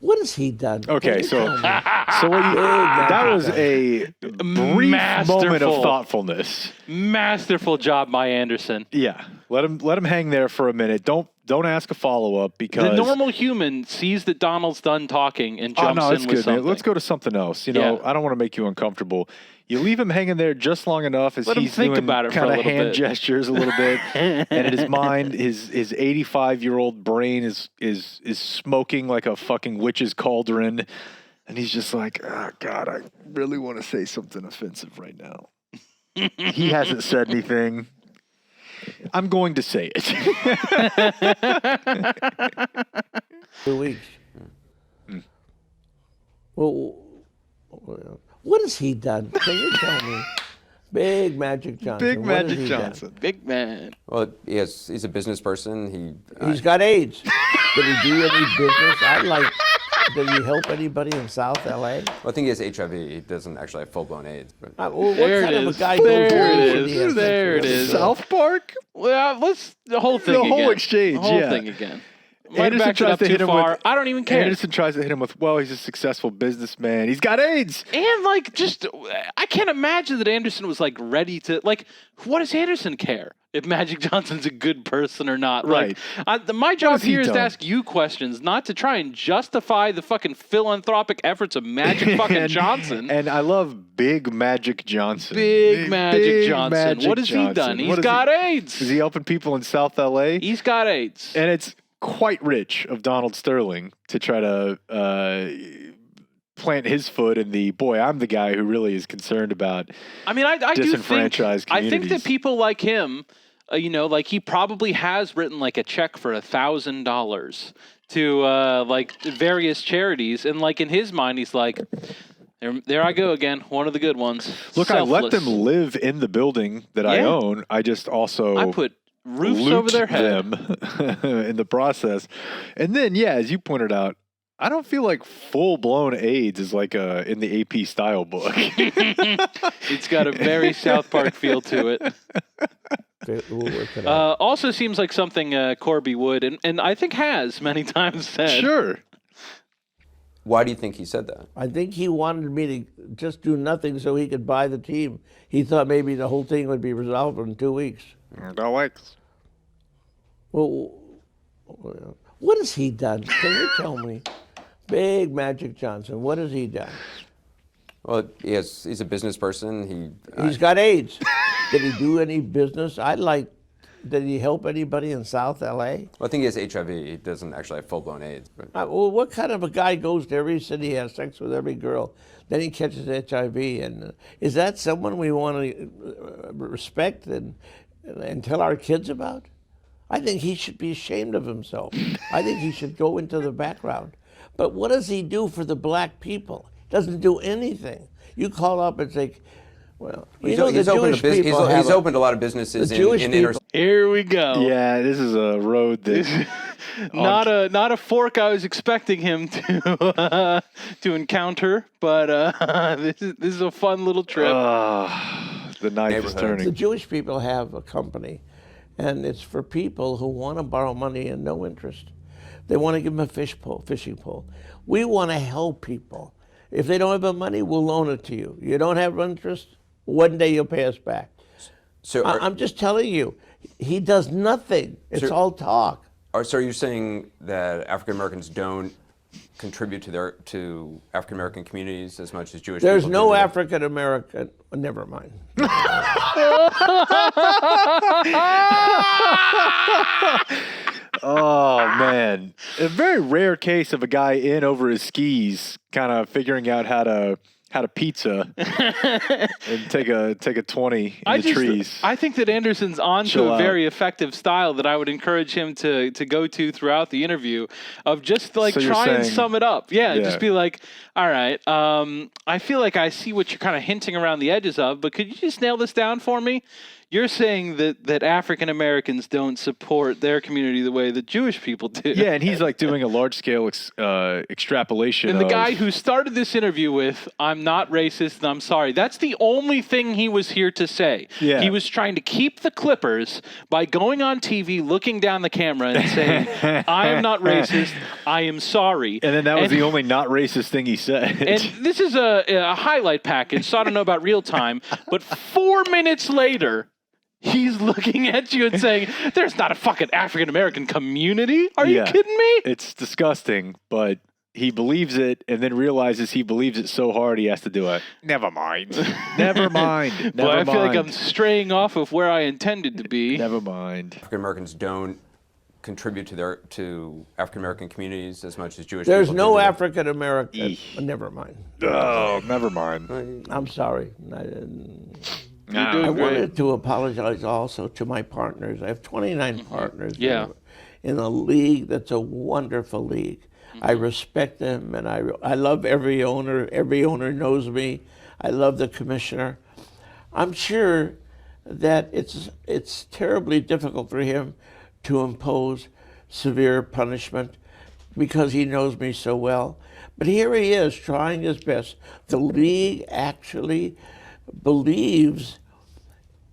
S4: what has he done?
S6: Okay,
S4: Can you
S6: so
S4: tell me?
S6: that was a brief moment of
S5: Masterful.
S6: thoughtfulness.
S5: Masterful job by Anderson.
S6: Yeah, let him hang there for a minute. Don't ask a follow up because
S5: The normal human sees that Donald's done talking and
S6: Oh
S5: jumps
S6: no,
S5: in
S6: it's
S5: with
S6: good,
S5: something.
S6: man. Let's go to something else.
S5: Yeah.
S6: I don't want to make you uncomfortable. You leave him hanging there just long enough as
S5: Let him
S6: he's
S5: think
S6: doing
S5: about it for a
S6: kind of
S5: little
S6: hand
S5: bit.
S6: gestures a little bit, and in his mind, his 85-year-old brain is smoking like a fucking witch's cauldron, and he's just like, oh God, I really want to say something offensive right now. He hasn't said anything. I'm going to say it.
S4: 2 weeks. Well, what has he done? Can you tell me? Big Magic Johnson.
S6: Big
S4: what has
S6: Magic
S4: he done?
S6: Johnson.
S5: Big man.
S7: Well, he's a business person.
S4: He's got AIDS. Did he do any business? Did he help anybody in South LA?
S7: Well, I think he has HIV. He doesn't actually have full-blown AIDS. But
S4: Well, what
S5: There
S4: kind
S5: it
S4: of
S5: is.
S4: a guy
S5: There
S4: goes
S5: it
S4: on
S5: is.
S4: when he has
S5: There
S4: sex
S5: it
S4: with
S5: is.
S4: a girl?
S6: South Park?
S5: Well, let's the whole thing.
S6: The whole
S5: again.
S6: exchange,
S5: The whole
S6: yeah.
S5: thing again. Might have
S6: Anderson
S5: backed it
S6: tries
S5: up
S6: to
S5: too
S6: hit him
S5: far.
S6: with.
S5: I don't even care.
S6: Anderson tries to hit him with, well, he's a successful businessman. He's got AIDS.
S5: And like, just I can't imagine that Anderson was like ready to like. What does Anderson care if Magic Johnson's a good person or not?
S6: Right.
S5: Like, my job
S6: has he
S5: here is to
S6: done?
S5: ask you questions, not to try and justify the fucking philanthropic efforts of Magic fucking Johnson.
S6: And I love Big Magic Johnson.
S5: Big Magic Johnson.
S6: Magic
S5: What has he
S6: Johnson.
S5: done? He's
S6: What is
S5: got
S6: he-
S5: AIDS.
S6: Is he helping people in South LA?
S5: He's got AIDS.
S6: And it's quite rich of Donald Sterling to try to plant his foot in the, boy, I'm the guy who really is concerned about
S5: I mean, I do think
S6: disenfranchised
S5: I think that
S6: communities.
S5: people like him, like he probably has written like a check for $1,000 to like various charities, and like in his mind, he's like, there I go again, one of the good ones.
S6: Look, I let
S5: Selfless.
S6: them live in the building that I
S5: Yeah.
S6: own. I just also
S5: I put roofs
S6: loot
S5: over their head.
S6: them in the process. And then, yeah, as you pointed out, I don't feel like full-blown AIDS is like in the AP style book.
S5: It's got a very South Park feel to it.
S4: We'll work it out.
S5: Also seems like something Corby would, and I think has many times said.
S6: Sure.
S7: Why do you think he said that?
S4: I think he wanted me to just do nothing so he could buy the team. He thought maybe the whole thing would be resolved in 2 weeks.
S6: No likes.
S4: Well, what has he done? Can you tell me? Big Magic Johnson, what has he done?
S7: Well, he's a business person.
S4: He's got AIDS. Did he do any business? Did he help anybody in South L.A.?
S7: Well, I think he has HIV. He doesn't actually have full-blown AIDS. But
S4: Well, what kind of a guy goes to every city, has sex with every girl, then he catches HIV? And is that someone we want to respect and tell our kids about? I think he should be ashamed of himself. I think he should go into the background. But what does he do for the black people? Doesn't do anything. You call up and say, well,
S7: he's opened a lot of businesses in inner.
S5: Here we go.
S6: Yeah, this is a road that
S5: Not a fork I was expecting him to encounter, but this is a fun little trip.
S6: the knife is turning.
S4: The Jewish people have a company, and it's for people who want to borrow money and no interest. They want to give them a fishing pole. We want to help people. If they don't have the money, we'll loan it to you. You don't have interest, one day you'll pay us back.
S7: So
S4: I'm just telling you, he does nothing. It's all talk.
S7: So are you saying that African Americans don't contribute to African American communities as much as Jewish
S4: There's
S7: people
S4: no
S7: do?
S4: African American. Never mind.
S6: Oh, man. A very rare case of a guy in over his skis kind of figuring out how to pizza and take a 20 in the trees.
S5: I think that Anderson's onto a very effective style that I would encourage him to go to throughout the interview of just like try and sum it up. Yeah, just be like, all right, I feel like I see what you're kind of hinting around the edges of, but could you just nail this down for me? You're saying that African Americans don't support their community the way that Jewish people do.
S6: Yeah, and he's like doing a large-scale extrapolation.
S5: And the guy who started this interview with, I'm not racist and I'm sorry, that's the only thing he was here to say.
S6: Yeah.
S5: He was trying to keep the Clippers by going on TV, looking down the camera and saying, I am not racist, I am sorry.
S6: And then that was the only not racist thing he said.
S5: And this is a highlight package, so I don't know about real time, but 4 minutes later, he's looking at you and saying, there's not a fucking African-American community? Are you kidding me?
S6: It's disgusting, but he believes it and then realizes he believes it so hard he has to do it. Never mind. Never mind.
S5: Well, I feel like I'm straying off of where I intended to be.
S6: Never mind.
S7: African Americans don't contribute to African American communities as much as Jewish
S4: There's
S7: people
S4: no
S7: do.
S4: African American. Never mind.
S6: Oh, never mind.
S4: I'm sorry.
S5: You're
S4: I wanted to apologize also to my partners. I have 29 partners in a league that's a wonderful league. I respect them, and I love every owner. Every owner knows me. I love the commissioner. I'm sure that it's terribly difficult for him to impose severe punishment because he knows me so well. But here he is trying his best. The league actually believes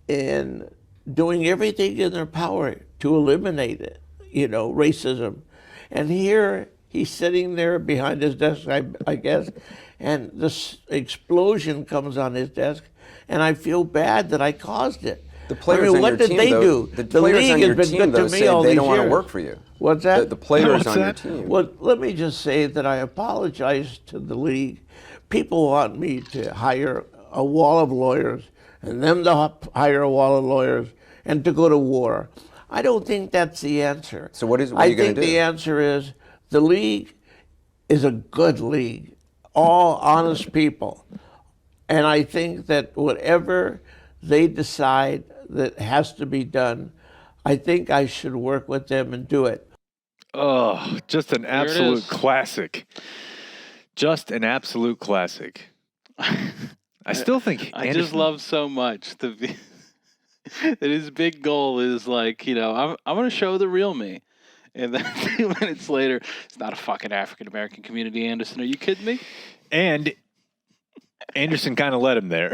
S4: in doing everything in their power to eliminate it, racism. And here he's sitting there behind his desk, I guess, and this explosion comes on his desk, and I feel bad that I caused it.
S7: The players on
S4: what
S7: your
S4: did
S7: team,
S4: they
S7: though,
S4: do?
S7: The
S4: The
S7: players
S4: league
S7: on
S4: has
S7: your
S4: been
S7: team,
S4: good
S7: though,
S4: to me
S7: say
S4: all
S7: they
S4: these
S7: don't want to
S4: years.
S7: work for you.
S4: What's that?
S7: The players
S6: What's
S7: on
S6: that?
S7: your team.
S4: Well, let me just say that I apologize to the league. People want me to hire a wall of lawyers and them to hire a wall of lawyers and to go to war. I don't think that's the answer.
S7: So what are you going to do?
S4: I think the answer is the league is a good league, all honest people. And I think that whatever they decide that has to be done, I think I should work with them and do it.
S6: Oh, just an absolute
S5: is.
S6: classic. Just an absolute classic. I still think
S5: I just love so much that his big goal is like, I'm going to show the real me. And then 2 minutes later, it's not a fucking African American community, Anderson. Are you kidding me?
S6: And Anderson kind of led him there.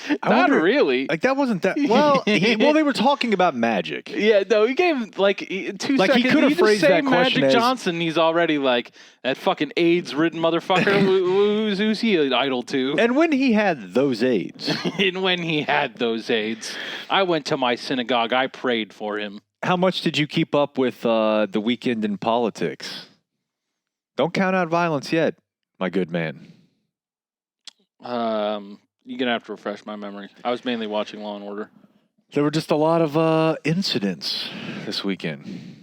S6: I
S5: Not
S6: wonder,
S5: really.
S6: Like, that wasn't that. Well, they were talking about Magic.
S5: Yeah, no, he gave him 2
S6: Like,
S5: seconds.
S6: he could have
S5: You just
S6: phrased
S5: say
S6: that question
S5: Magic
S6: as-
S5: Johnson, he's already like that fucking AIDS-ridden motherfucker. Who's he an idol to?
S6: And when he had those AIDS,
S5: And when he had those AIDS, I went to my synagogue. I prayed for him.
S6: how much did you keep up with the weekend in politics? Don't count out violence yet, my good man.
S5: You're gonna have to refresh my memory. I was mainly watching Law and Order.
S6: There were just a lot of incidents this weekend.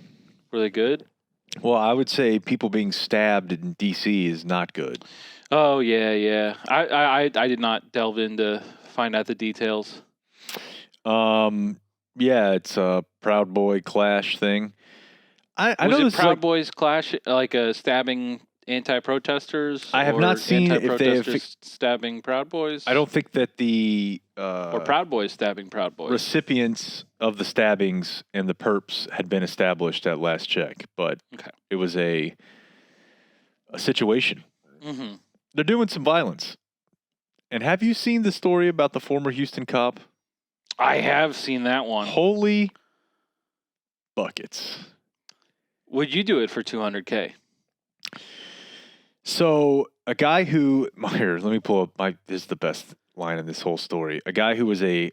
S5: Were they good?
S6: Well, I would say people being stabbed in D.C. is not good.
S5: Oh yeah. I did not delve in to find out the details.
S6: Yeah, it's a Proud Boy clash thing. I
S5: Was
S6: know
S5: it
S6: this is
S5: Proud
S6: like,
S5: Boys clash, like stabbing anti-protesters?
S6: I have
S5: or
S6: not seen if they have
S5: anti-protesters stabbing Proud Boys.
S6: I don't think that the
S5: Or Proud Boys stabbing Proud Boys.
S6: recipients of the stabbings and the perps had been established at last check, but
S5: Okay.
S6: it was a situation.
S5: Mm-hmm.
S6: They're doing some violence. And have you seen the story about the former Houston cop?
S5: I have seen that one.
S6: Holy buckets.
S5: Would you do it for $200K?
S6: So a guy who here, let me pull up this is the best line in this whole story. A guy who was a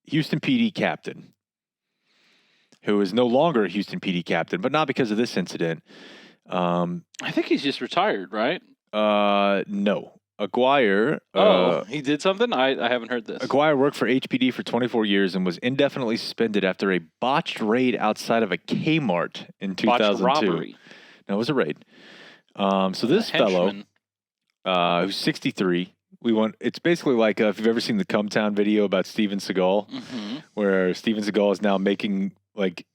S6: Houston PD captain, who is no longer a Houston PD captain, but not because of this incident.
S5: I think he's just retired, right?
S6: No. Aguirre.
S5: He did something? I haven't heard this.
S6: Aguirre worked for HPD for 24 years and was indefinitely suspended after a botched raid outside of a Kmart in 2002.
S5: Botched robbery.
S6: No, it was a raid. So this fellow, who's 63, it's basically like if you've ever seen the Come Town video about Steven Seagal, where Steven Seagal is now making like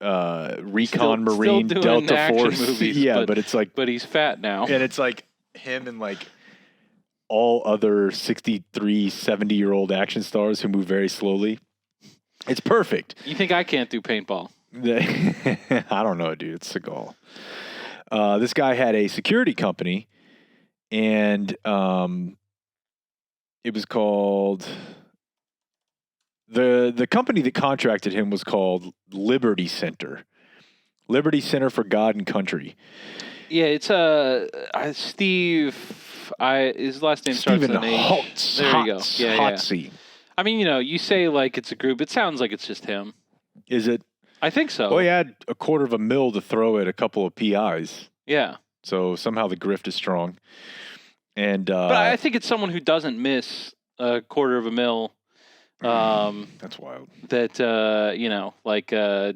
S6: recon Marine
S5: still doing
S6: Delta
S5: action
S6: Force.
S5: movies,
S6: Yeah, but it's like,
S5: but he's fat now.
S6: and it's like him and like all other 63, 70-year-old action stars who move very slowly. It's perfect.
S5: You think I can't do paintball?
S6: I don't know, dude. It's Seagal. This guy had a security company, and it was called the company that contracted him was called Liberty Center for God and Country.
S5: Yeah, it's Steve. His last name starts with
S6: Stephen
S5: an H.
S6: Holtz.
S5: There you go. Yeah.
S6: Hotsy.
S5: I mean, you say like it's a group. It sounds like it's just him.
S6: Is it?
S5: I think so.
S6: Well, he had $250,000 to throw at a couple of PIs.
S5: Yeah.
S6: So somehow the grift is strong. And
S5: But I think it's someone who doesn't miss $250,000.
S6: That's wild.
S5: That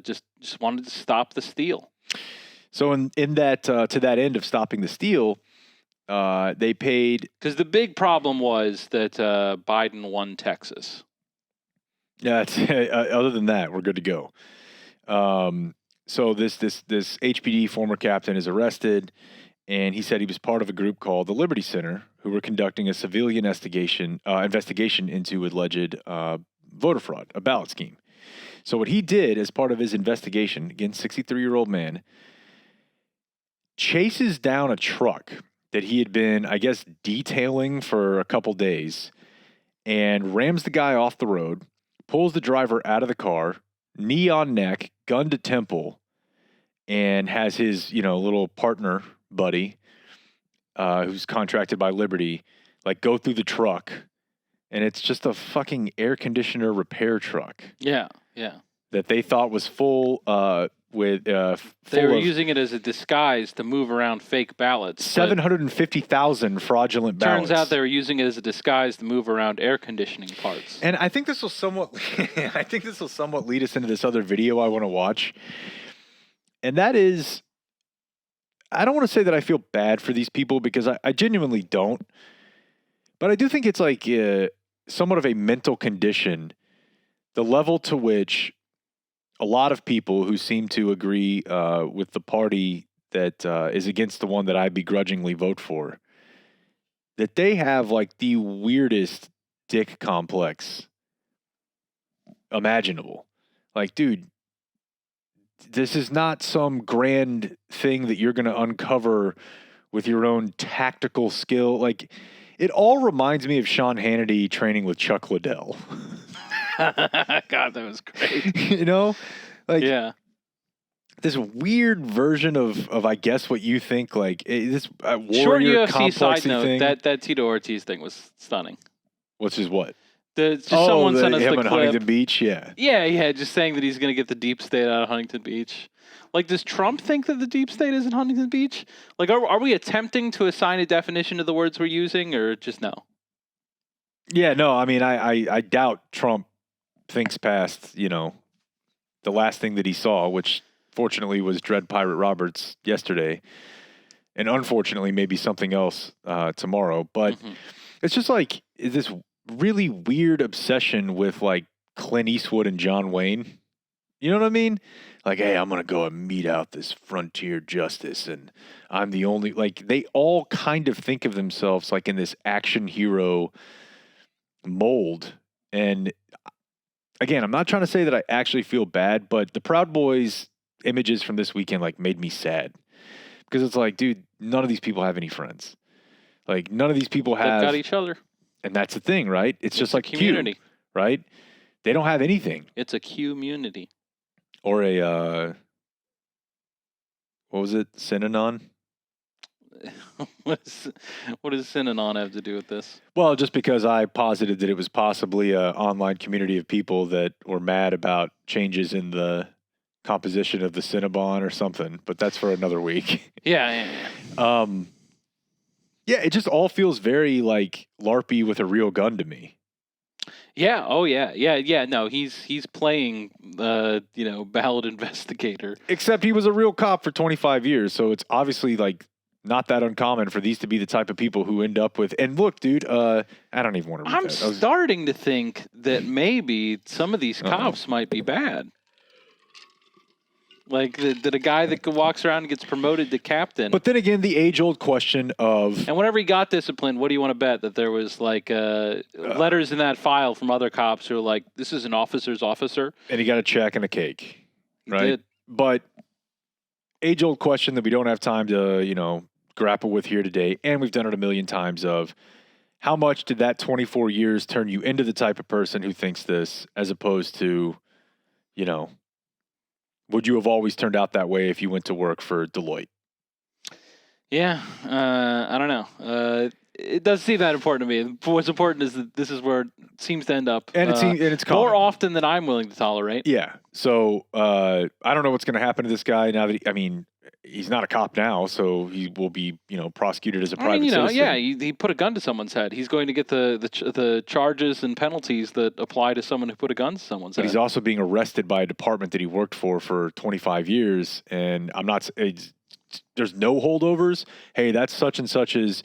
S5: just wanted to stop the steal.
S6: So in that to that end of stopping the steal, they paid.
S5: Because the big problem was that Biden won Texas.
S6: Yeah. Other than that, we're good to go. So this HPD former captain is arrested, and he said he was part of a group called the Liberty Center, who were conducting a civilian investigation into alleged voter fraud, a ballot scheme. So what he did as part of his investigation, again, 63-year-old man, chases down a truck that he had been, I guess, detailing for a couple days, and rams the guy off the road, pulls the driver out of the car, knee on neck, gun to temple, and has his, little partner buddy, who's contracted by Liberty, like go through the truck, and it's just a fucking air conditioner repair truck.
S5: Yeah, yeah.
S6: That they thought was full with.
S5: They were using it as a disguise to move around fake ballots.
S6: 750,000 fraudulent ballots.
S5: Turns out they were using it as a disguise to move around air conditioning parts.
S6: And I think this will somewhat lead us into this other video I want to watch. And that is, I don't want to say that I feel bad for these people because I genuinely don't. But I do think it's like somewhat of a mental condition, the level to which a lot of people who seem to agree with the party that is against the one that I begrudgingly vote for, that they have like the weirdest dick complex imaginable. Like, dude, this is not some grand thing that you're going to uncover with your own tactical skill. Like, it all reminds me of Sean Hannity training with Chuck Liddell.
S5: God, that was great.
S6: You know, like
S5: Yeah.
S6: this weird version of I guess what you think, like this
S5: Short
S6: warrior
S5: UFC side
S6: complexy
S5: note,
S6: thing.
S5: that Tito Ortiz thing was stunning.
S6: Which is what?
S5: Someone sent us
S6: him
S5: the
S6: on
S5: clip.
S6: Huntington Beach, yeah.
S5: Yeah, just saying that he's going to get the deep state out of Huntington Beach. Like, does Trump think that the deep state is in Huntington Beach? Like, are we attempting to assign a definition to the words we're using, or just no?
S6: Yeah, no, I mean, I doubt Trump thinks past, the last thing that he saw, which fortunately was Dread Pirate Roberts yesterday, and unfortunately maybe something else tomorrow. But it's just like this really weird obsession with like Clint Eastwood and John Wayne. You know what I mean? Like, hey, I'm going to go and meet out this frontier justice, and I'm the only, like, they all kind of think of themselves like in this action hero mold. And again, I'm not trying to say that I actually feel bad, but the Proud Boys images from this weekend like made me sad, because it's like, dude, none of these people have any friends. Like, none of these people
S5: They've
S6: have
S5: got each other.
S6: And that's the thing, right? It's just like
S5: community,
S6: Q, right? They don't have anything.
S5: It's a community.
S6: Or a what was it? Synanon?
S5: What does Synanon have to do with this?
S6: Well, just because I posited that it was possibly an online community of people that were mad about changes in the composition of the Cinnabon or something, but that's for another week.
S5: Yeah.
S6: Yeah, it just all feels very like LARPy with a real gun to me.
S5: Yeah. Oh, yeah. No, he's playing, ballot investigator.
S6: Except he was a real cop for 25 years, so it's obviously like not that uncommon for these to be the type of people who end up with. And look, dude, I don't even want to read
S5: I'm
S6: that.
S5: starting to think that maybe some of these cops might be bad. Like that a guy that walks around and gets promoted to captain.
S6: But then again, the age-old question of...
S5: And whenever he got disciplined, what do you want to bet? That there was like letters in that file from other cops who are like, this is an officer's officer.
S6: And he got a check and a cake, right?
S5: He did.
S6: But age-old question that we don't have time to, grapple with here today, and we've done it a million times, of how much did that 24 years turn you into the type of person who thinks this, as opposed to, would you have always turned out that way if you went to work for Deloitte?
S5: Yeah, I don't know. It does seem that important to me. What's important is that this is where it seems to end up.
S6: And it's common.
S5: More often than I'm willing to tolerate.
S6: Yeah. So I don't know what's going to happen to this guy now that he's not a cop now, so he will be prosecuted as a private citizen.
S5: Yeah, he put a gun to someone's head. He's going to get the charges and penalties that apply to someone who put a gun to someone's head.
S6: But he's also being arrested by a department that he worked for 25 years, and there's no holdovers. Hey, that's such and such as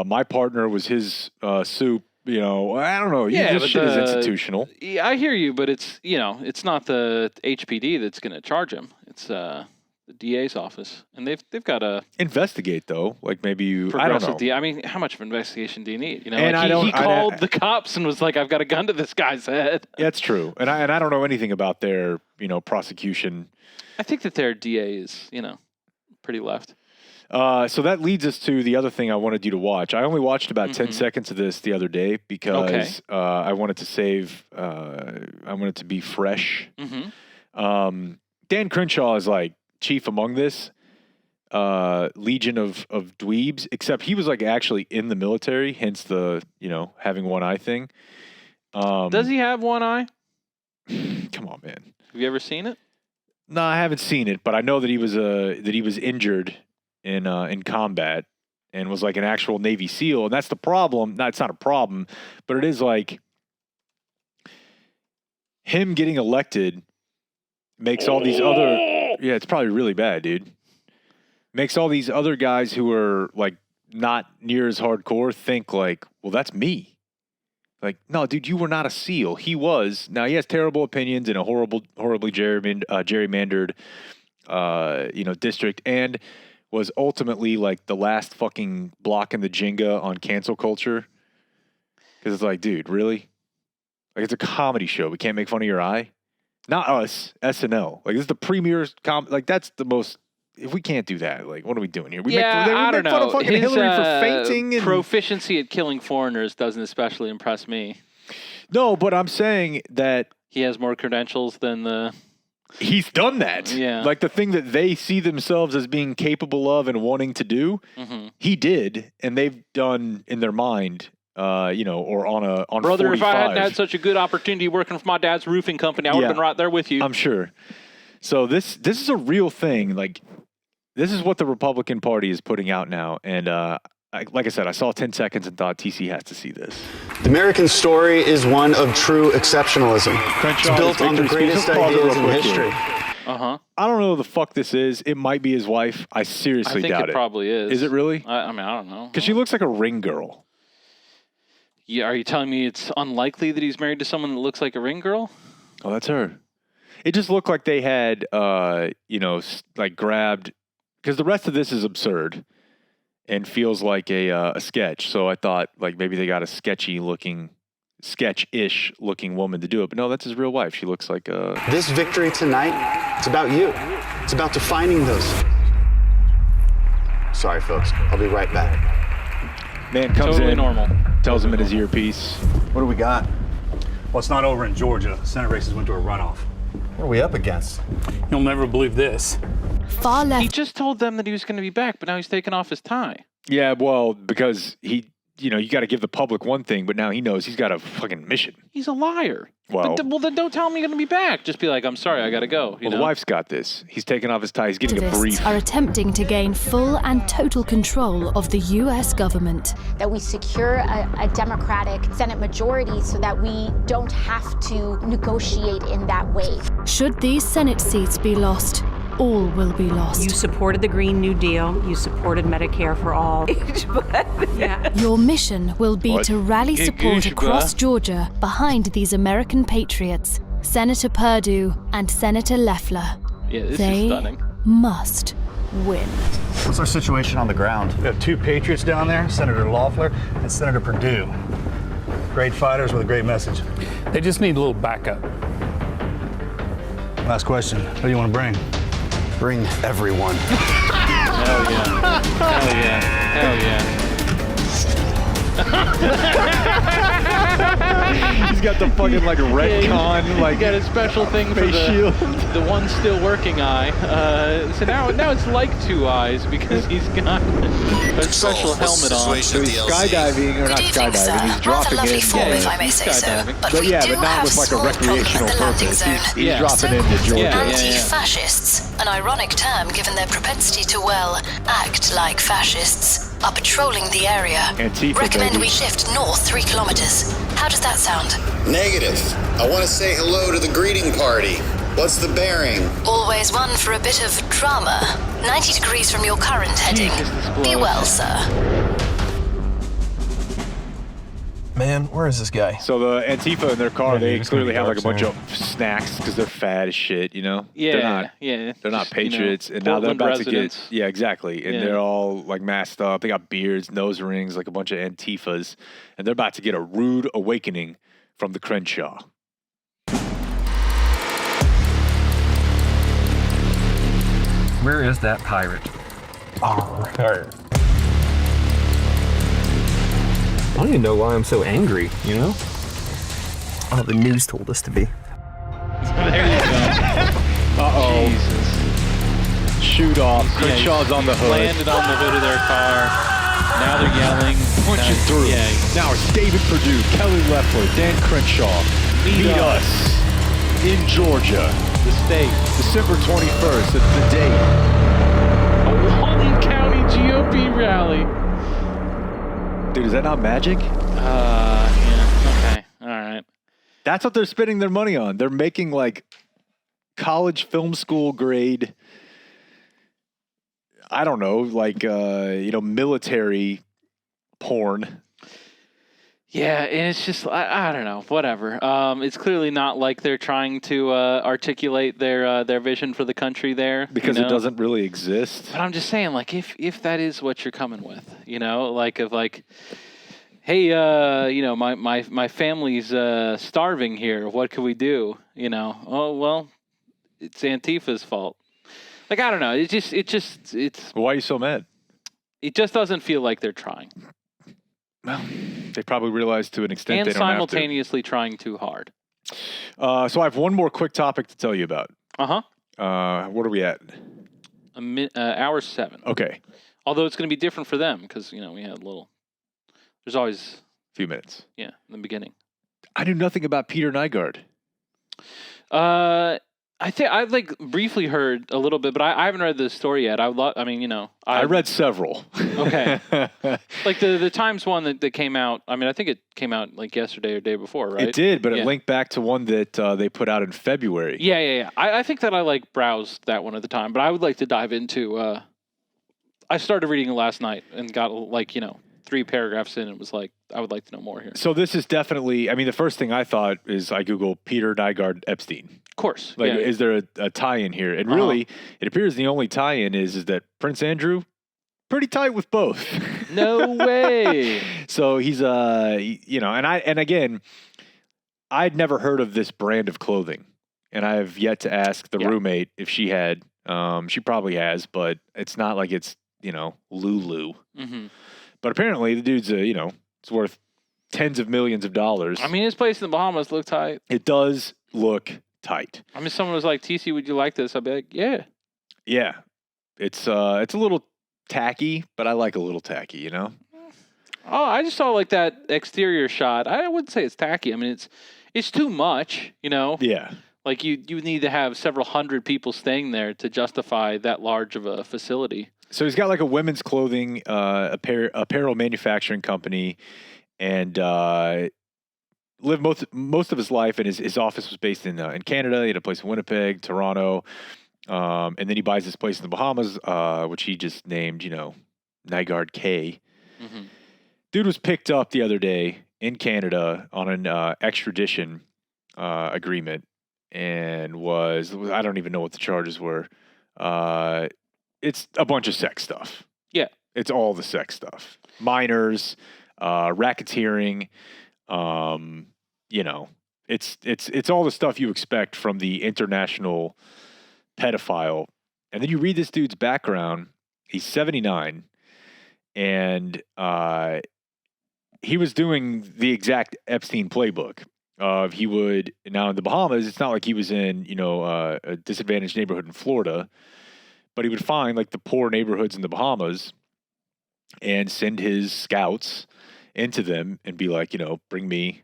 S6: my partner was his soup. I don't know. This shit is institutional.
S5: Yeah, I hear you, but it's not the HPD that's going to charge him. It's the DA's office, and they've got to
S6: investigate though. Like maybe I don't know.
S5: I mean, how much of investigation do you need?
S6: And
S5: he called the cops and was like, "I've got a gun to this guy's head."
S6: Yeah, that's true. And I don't know anything about their prosecution.
S5: I think that their DA is pretty left.
S6: So that leads us to the other thing I wanted you to watch. I only watched about 10 seconds of this the other day because I wanted to save. I wanted to be fresh. Dan Crenshaw is like chief among this legion of dweebs, except he was like actually in the military, hence the having one eye thing.
S5: Does he have one eye?
S6: Come on, man.
S5: Have you ever seen it?
S6: No, I haven't seen it, but I know that he was injured in combat and was like an actual Navy SEAL, and that's the problem. No, it's not a problem, but it is like him getting elected makes all these other. Yeah, it's probably really bad, dude. Makes all these other guys who are like not near as hardcore think like, well, that's me. Like, no, dude, you were not a SEAL. He was. Now he has terrible opinions in a horribly gerrymandered, district, and was ultimately like the last fucking block in the Jenga on cancel culture. Because it's like, dude, really? Like, it's a comedy show. We can't make fun of your eye. Not us, SNL. Like, this is the premier like, that's the most. If we can't do that, like, what are we doing here? We
S5: I don't
S6: make fun
S5: know.
S6: of fucking Hillary for fainting. And...
S5: proficiency at killing foreigners doesn't especially impress me.
S6: No, but I'm saying that
S5: he has more credentials than the.
S6: He's done that.
S5: Yeah.
S6: Like the thing that they see themselves as being capable of and wanting to do, he did, and they've done in their mind, or on
S5: Brother,
S6: 45.
S5: if I hadn't had such a good opportunity working for my dad's roofing company, I would have been right there with you.
S6: I'm sure. So this is a real thing. Like, this is what the Republican Party is putting out now. And like I said, I saw 10 seconds and thought TC has to see this.
S8: The American story is one of true exceptionalism. It's built on the greatest ideas in history.
S5: Uh-huh.
S6: I don't know who the fuck this is. It might be his wife. I seriously doubt it.
S5: I think it probably is.
S6: Is it really?
S5: I don't know.
S6: Because she looks like a ring girl.
S5: Yeah, are you telling me it's unlikely that he's married to someone that looks like a ring girl?
S6: Oh, that's her. It just looked like they had, like grabbed, because the rest of this is absurd and feels like a sketch. So I thought, like, maybe they got a sketch-ish looking woman to do it. But no, that's his real wife. She looks like a...
S8: This victory tonight, it's about you. It's about defining those. Sorry, folks. I'll be right back.
S6: Man comes
S5: totally
S6: in,
S5: normal.
S6: Tells him in his earpiece.
S9: What do we got? Well, it's not over in Georgia. Senate races went to a runoff.
S8: What are we up against?
S9: You'll never believe this.
S10: Far left.
S5: He just told them that he was going to be back, but now he's taking off his tie.
S6: Yeah, well, because you got to give the public one thing, but now he knows he's got a fucking mission.
S5: He's a liar.
S6: Well,
S5: then don't tell him you're going to be back. Just be like, I'm sorry, I got to go.
S6: The wife's got this. He's taking off his tie. He's getting a brief.
S10: Activists are attempting to gain full and total control of the U.S. government.
S11: That we secure a Democratic Senate majority so that we don't have to negotiate in that way.
S10: Should these Senate seats be lost, all will be lost.
S12: You supported the Green New Deal. You supported Medicare for all.
S10: Your mission will be to rally support across Georgia behind these American patriots, Senator Perdue and Senator Loeffler.
S5: Yeah, this
S10: They
S5: is stunning.
S10: must win.
S8: What's our situation on the ground?
S9: We have two patriots down there, Senator Loeffler and Senator Perdue. Great fighters with a great message. They just need a little backup. Last question. What do you want to bring?
S8: Bring everyone.
S5: Hell yeah. Hell yeah. Hell yeah.
S6: He's got the fucking like retcon,
S5: He's got a special thing for the one still working eye. So now it's like two eyes because he's got a special helmet on.
S6: So he's skydiving, or not skydiving, he's dropping in.
S10: if I may say so.
S6: But not with like a recreational purpose. He's dropping into Georgia.
S10: Anti-fascists, an ironic term given their propensity to, act like fascists, are patrolling the area.
S6: Antifa,
S10: Recommend
S6: baby.
S10: we shift north 3 kilometers. How does that sound?
S13: Negative. I want to say hello to the greeting party. What's the bearing?
S10: Always one for a bit of drama. 90 degrees from your current heading. Be well, sir.
S3: Man, where is this guy?
S6: So the Antifa in their car, they
S9: it's gonna
S6: clearly
S9: be
S6: have like a
S9: dark
S6: bunch of snacks because they're fat as shit,
S5: Yeah,
S6: They're not
S5: Just,
S6: patriots, and now they're
S5: Portland
S6: about
S5: residents.
S6: to get, yeah, exactly. And they're all like masked up. They got beards, nose rings, like a bunch of Antifas, and they're about to get a rude awakening from the Crenshaw.
S3: Where is that pirate? I don't even know why I'm so angry, Oh, the news told us to be.
S5: There you go.
S6: Uh-oh.
S5: Jesus.
S6: Shoot off. Crenshaw's on the hood.
S5: Landed on the hood of their car. Now they're yelling.
S6: Punching through.
S5: Yeah.
S6: Now it's David Perdue, Kelly Loeffler, Dan Crenshaw. Meet us in Georgia.
S5: The state.
S6: December 21st, it's the date.
S5: A Walton County GOP rally.
S6: Dude, is that not magic?
S5: Yeah. Okay. All right.
S6: That's what they're spending their money on. They're making like college film school grade, I don't know, like, military porn.
S5: Yeah, and it's just, I don't know, whatever. It's clearly not like they're trying to articulate their vision for the country there.
S6: Because it doesn't really exist.
S5: But I'm just saying, like, if that is what you're coming with, hey, my family's starving here. What can we do? Oh well, it's Antifa's fault. Like I don't know. It's.
S6: Why are you so mad?
S5: It just doesn't feel like they're trying.
S6: Well, they probably realize to an extent
S5: and
S6: they don't have to.
S5: simultaneously trying too hard.
S6: So I have one more quick topic to tell you about.
S5: Uh-huh.
S6: What are we at?
S5: Hour 7.
S6: Okay.
S5: Although it's going to be different for them because, we had a little... There's always...
S6: Few minutes.
S5: Yeah, in the beginning. I
S6: knew nothing about Peter Nygard.
S5: I think I've briefly heard a little bit, but I haven't read the story yet. I
S6: read several.
S5: Okay. Like the Times one that came out. I mean, I think it came out yesterday or day before, right?
S6: It did, but it linked back to one that they put out in February.
S5: Yeah. I think that I browsed that one at the time, but I would like to dive into. I started reading it last night and got 3 paragraphs in. And was I would like to know more here.
S6: So this is definitely. I mean, the first thing I thought is I Googled Peter Nygard Epstein.
S5: Of course.
S6: Is there a tie-in here? And really, it appears the only tie-in is that Prince Andrew, pretty tight with both.
S5: No way.
S6: So he's and again, I'd never heard of this brand of clothing, and I have yet to ask the roommate if she had. She probably has, but it's not like it's Lulu.
S5: Mm-hmm.
S6: But apparently, the dude's it's worth tens of millions of dollars.
S5: I mean, his place in the Bahamas looked tight.
S6: It does look tight.
S5: I mean, someone was like, TC, would you like this? I'd be like, yeah.
S6: Yeah. It's a little tacky, but I like a little tacky,
S5: Oh, I just saw that exterior shot. I wouldn't say it's tacky. I mean, it's too much,
S6: Yeah.
S5: You need to have several hundred people staying there to justify that large of a facility.
S6: So he's got a women's clothing apparel manufacturing company, and lived most of his life, and his office was based in Canada. He had a place in Winnipeg, Toronto, and then he buys this place in the Bahamas, which he just named, Nygard K.
S5: Mm-hmm.
S6: Dude was picked up the other day in Canada on an extradition agreement, and I don't even know what the charges were. It's a bunch of sex stuff.
S5: Yeah,
S6: it's all the sex stuff, minors, racketeering. It's all the stuff you expect from the international pedophile. And then you read this dude's background. He's 79, and he was doing the exact Epstein playbook. He would, now in the Bahamas, it's not like he was in, a disadvantaged neighborhood in Florida, but he would find the poor neighborhoods in the Bahamas and send his scouts into them and be like, bring me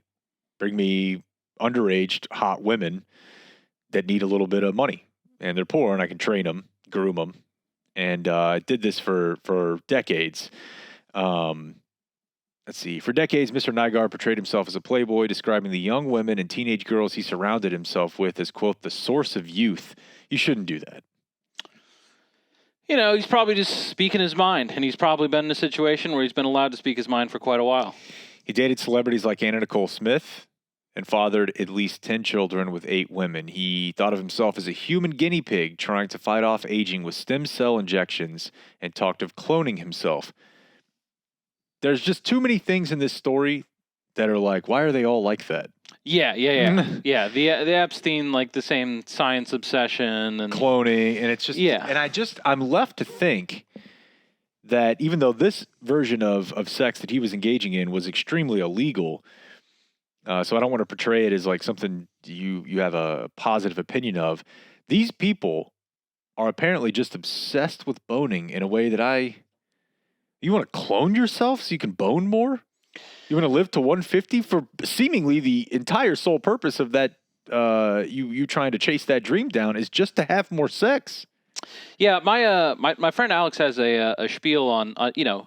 S6: underage hot women that need a little bit of money, and they're poor, and I can train them, groom them, and did this for decades. Let's see. For decades, Mr. Nygard portrayed himself as a playboy, describing the young women and teenage girls he surrounded himself with as, quote, the source of youth. You shouldn't do that.
S5: He's probably just speaking his mind, and he's probably been in a situation where he's been allowed to speak his mind for quite a while.
S6: He dated celebrities like Anna Nicole Smith and fathered at least 10 children with 8 women. He thought of himself as a human guinea pig trying to fight off aging with stem cell injections and talked of cloning himself. There's just too many things in this story that are why are they all like that?
S5: Yeah. Yeah, the Epstein, the same science obsession and
S6: cloning, and it's just, and I'm left to think that even though this version of sex that he was engaging in was extremely illegal, so I don't want to portray it as something you have a positive opinion of, these people are apparently just obsessed with boning in a way that you want to clone yourself so you can bone more? You want to live to 150 for seemingly the entire sole purpose of that, you trying to chase that dream down is just to have more sex.
S5: Yeah, my friend Alex has a spiel on,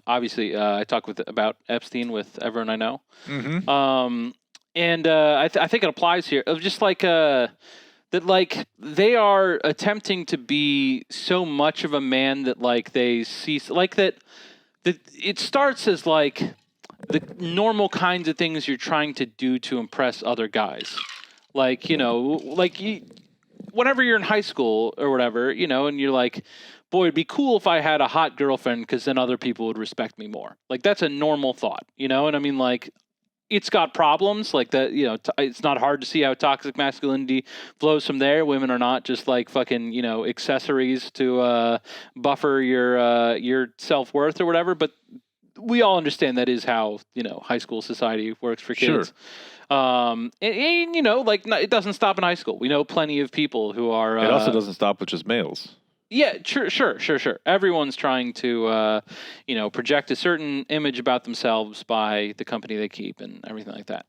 S5: obviously I talk about Epstein with everyone I know.
S6: Mm-hmm.
S5: And I think it applies here. Of just that they are attempting to be so much of a man that they see that it starts as the normal kinds of things you're trying to do to impress other guys. whenever you're in high school or whatever, you know, and you're like, boy, it'd be cool if I had a hot girlfriend because then other people would respect me more. Like, that's a normal thought, you know? And I mean, like, it's got problems like that, you know, it's not hard to see how toxic masculinity flows from there. Women are not just like fucking, you know, accessories to buffer your self-worth or whatever, but we all understand that is how, you know, high school society works for kids.
S6: Sure.
S5: And, you know, like, it doesn't stop in high school. We know plenty of people who are...
S6: it also doesn't stop with just males.
S5: Yeah, sure. Everyone's trying to, you know, project a certain image about themselves by the company they keep and everything like that.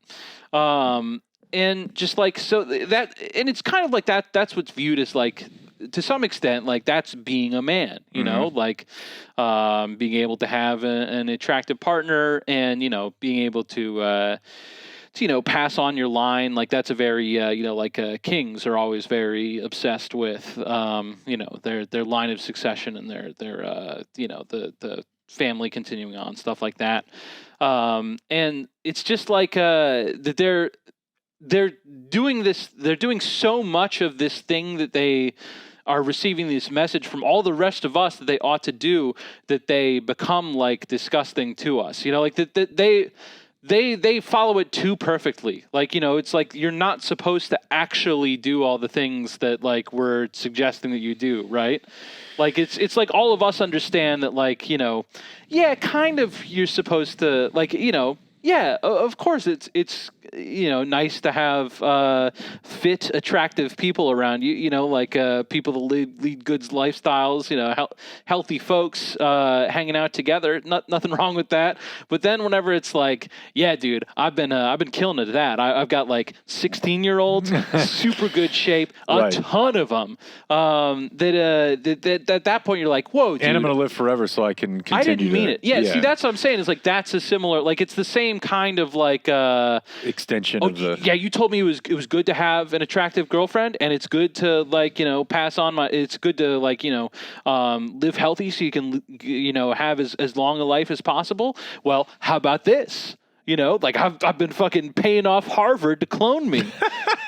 S5: And just like, so that, and it's kind of like that, that's what's viewed as like, to some extent, like that's being a man, you know, like being able to have an attractive partner and, you know, being able to you know, pass on your line. Like that's a very, you know, like kings are always very obsessed with, you know, their line of succession and their you know, the family continuing on, stuff like that. And it's just like that they're doing this. They're doing so much of this thing that they are receiving this message from all the rest of us that they ought to do, that they become like disgusting to us. You know, like that they follow it too perfectly. Like, you know, it's like you're not supposed to actually do all the things that like we're suggesting that you do, right? Like it's like all of us understand that, like, you know, yeah, kind of you're supposed to, like, you know, yeah, of course it's you know, nice to have fit, attractive people around you, you know, like people that lead good lifestyles, you know, healthy folks hanging out together. Nothing wrong with that. But then whenever it's like, yeah, dude, I've been killing it at that. I've got like 16-year-olds, super good shape, a ton of them. That at that point you're like, whoa, dude.
S6: And I'm gonna live forever, so I can continue.
S5: I didn't mean it. Yeah, see, that's what I'm saying. Is like that's a similar, like it's the same kind of like
S6: extension of the.
S5: Yeah, you told me it was good to have an attractive girlfriend, and it's good to, like, you know, pass on it's good to, like, you know, live healthy so you can, you know, have as long a life as possible. Well, how about this? You know, like I've been fucking paying off Harvard to clone me.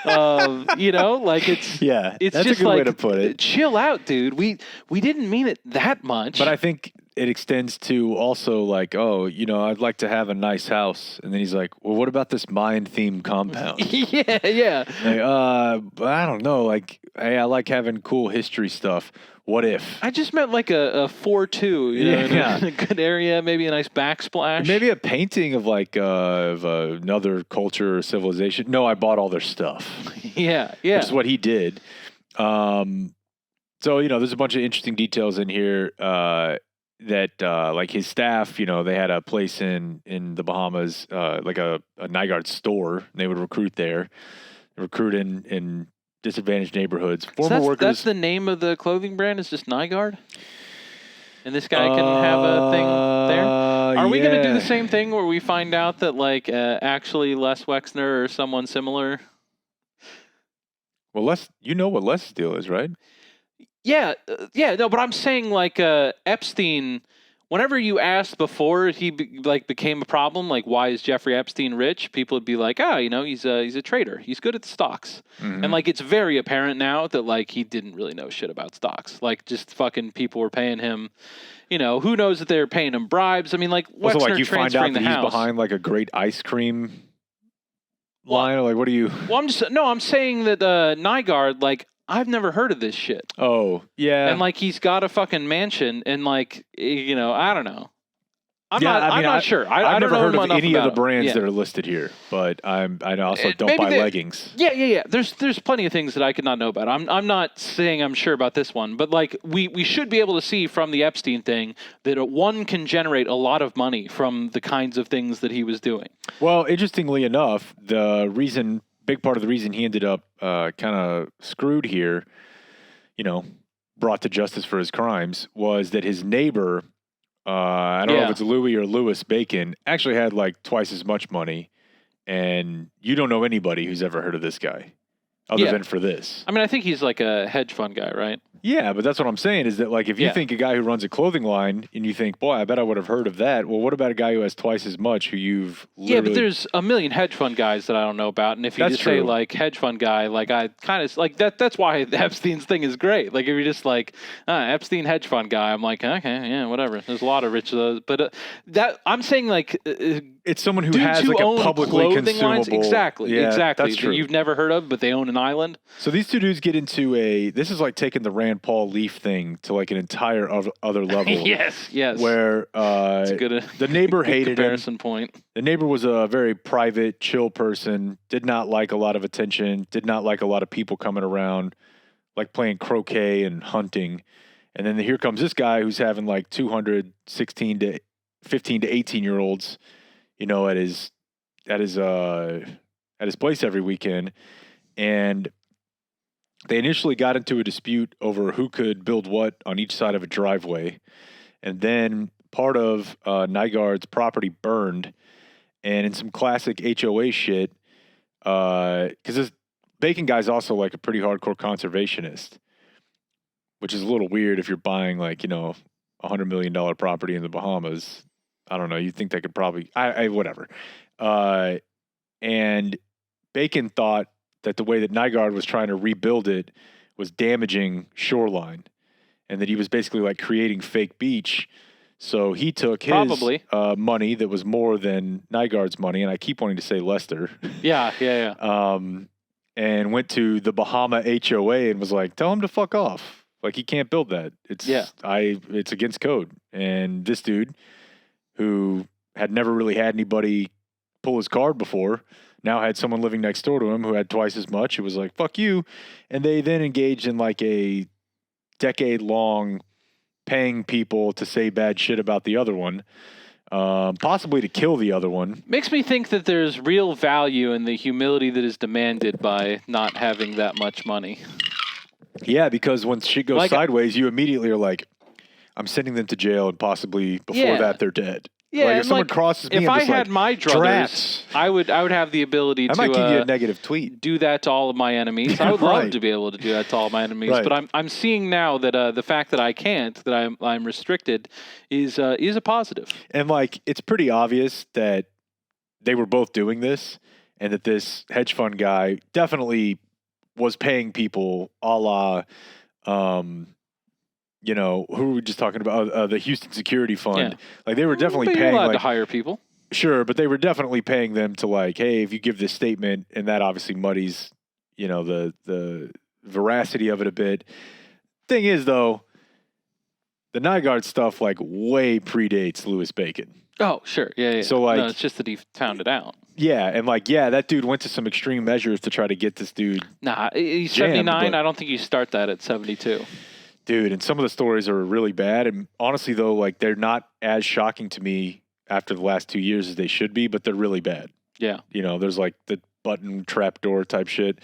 S5: You know, like it's
S6: that's
S5: just
S6: a good
S5: like,
S6: way to put it.
S5: Chill out, dude. We didn't mean it that much.
S6: But I think it extends to also like, oh, you know, I'd like to have a nice house, and then he's like, well, what about this Mayan-themed compound?
S5: yeah.
S6: Like, I don't know. Like, hey, I like having cool history stuff. What if?
S5: I just meant like a 4-2, you know, in a good area, maybe a nice backsplash.
S6: Maybe a painting of like of another culture or civilization. No, I bought all their stuff.
S5: Yeah.
S6: Which is what he did. So, you know, there's a bunch of interesting details in here that like his staff, you know, they had a place in the Bahamas, like a Nygaard store. They would recruit there, recruit in disadvantaged neighborhoods. Former workers.
S5: That's the name of the clothing brand, is just Nygaard? And this guy can have a thing there? Are we going to do the same thing where we find out that, like, actually Les Wexner or someone similar?
S6: Well, you know what Les' deal is, right?
S5: Yeah, no, but I'm saying, like, Epstein, whenever you asked before he became a problem, like, why is Jeffrey Epstein rich? People would be like, you know, he's a trader. He's good at the stocks. Mm-hmm. And, like, it's very apparent now that, like, he didn't really know shit about stocks. Like, just fucking people were paying him, you know, who knows that they were paying him bribes. I mean, like, Wexner
S6: also, like, you find out that he's
S5: house
S6: behind, like, a great ice cream line, or, like, what do you...
S5: Well, I'm saying that Nygaard, like, I've never heard of this shit.
S6: Oh, yeah.
S5: And, like, he's got a fucking mansion, and, like, you know, I don't know. I'm not sure.
S6: I've
S5: don't
S6: never heard
S5: know
S6: of any of the brands
S5: that
S6: are listed here, but I also don't buy leggings.
S5: Yeah. There's plenty of things that I could not know about. I'm not saying I'm sure about this one, but, like, we should be able to see from the Epstein thing that one can generate a lot of money from the kinds of things that he was doing.
S6: Well, interestingly enough, big part of the reason he ended up kind of screwed here, you know, brought to justice for his crimes, was that his neighbor, I don't know if it's Louis or Louis Bacon, actually had like twice as much money, and you don't know anybody who's ever heard of this guy. other than for this.
S5: I mean, I think he's like a hedge fund guy, right?
S6: Yeah, but that's what I'm saying is that, like, if you think a guy who runs a clothing line and you think, boy, I bet I would have heard of that. Well, what about a guy who has twice as much who you've literally...
S5: Yeah, but there's a million hedge fund guys that I don't know about. And if you just say, like, hedge fund guy, like, I kind of, like, that's why Epstein's thing is great. Like, if you're just like, Epstein hedge fund guy, I'm like, okay, yeah, whatever. There's a lot of rich, but that, I'm saying, like...
S6: it's someone who has, like, a publicly consumable...
S5: lines. Exactly,
S6: yeah,
S5: exactly.
S6: That's true.
S5: You've never heard of, but they own an island.
S6: So these two dudes get into this is like taking the Rand Paul Leaf thing to like an entire other level.
S5: yes.
S6: Where the neighbor hated
S5: comparison
S6: him.
S5: Point.
S6: The neighbor was a very private, chill person, did not like a lot of attention, did not like a lot of people coming around, like playing croquet and hunting. And then here comes this guy who's having like 200 16 to 15 to 18-year-olds, you know, at his place every weekend. And they initially got into a dispute over who could build what on each side of a driveway. And then part of Nygaard's property burned. And in some classic HOA shit, because this Bacon guy's also like a pretty hardcore conservationist, which is a little weird if you're buying like, you know, $100 million property in the Bahamas. I don't know. You think they could probably, whatever. And Bacon thought that the way that Nygaard was trying to rebuild it was damaging shoreline, and that he was basically like creating fake beach. So he took his money that was more than Nygaard's money, and I keep wanting to say Lester.
S5: Yeah.
S6: And went to the Bahama HOA and was like, tell him to fuck off. Like, he can't build that. It's against code. And this dude, who had never really had anybody pull his card before, now had someone living next door to him who had twice as much. It was like, fuck you. And they then engaged in like a decade-long paying people to say bad shit about the other one, possibly to kill the other one.
S5: Makes me think that there's real value in the humility that is demanded by not having that much money.
S6: Yeah, because when shit goes sideways, you immediately are like, I'm sending them to jail, and possibly before that they're dead.
S5: Yeah,
S6: like if someone crosses me,
S5: if
S6: I'm
S5: I
S6: just
S5: had
S6: like,
S5: my druthers, I would have the ability to.
S6: I might give you a negative tweet.
S5: Do that to all of my enemies. I would love to be able to do that to all of my enemies.
S6: Right.
S5: But I'm seeing now that the fact that I can't, that I'm restricted, is a positive.
S6: And like, it's pretty obvious that they were both doing this, and that this hedge fund guy definitely was paying people a la, you know, who were we just talking about? The Houston Security Fund.
S5: Yeah.
S6: Like, they were definitely
S5: but
S6: paying.
S5: You're allowed
S6: like,
S5: to hire people.
S6: Sure, but they were definitely paying them to like, hey, if you give this statement, and that obviously muddies, you know, the veracity of it a bit. Thing is, though, the Nygaard stuff like way predates Louis Bacon.
S5: Oh, sure, yeah.
S6: So like,
S5: no, it's just that he found it out.
S6: Yeah, and like, that dude went to some extreme measures to try to get this dude.
S5: Nah, he's 79. I don't think you start that at 72.
S6: Dude, and some of the stories are really bad. And honestly, though, like, they're not as shocking to me after the last 2 years as they should be, but they're really bad.
S5: Yeah.
S6: You know, there's like the button trapdoor type shit.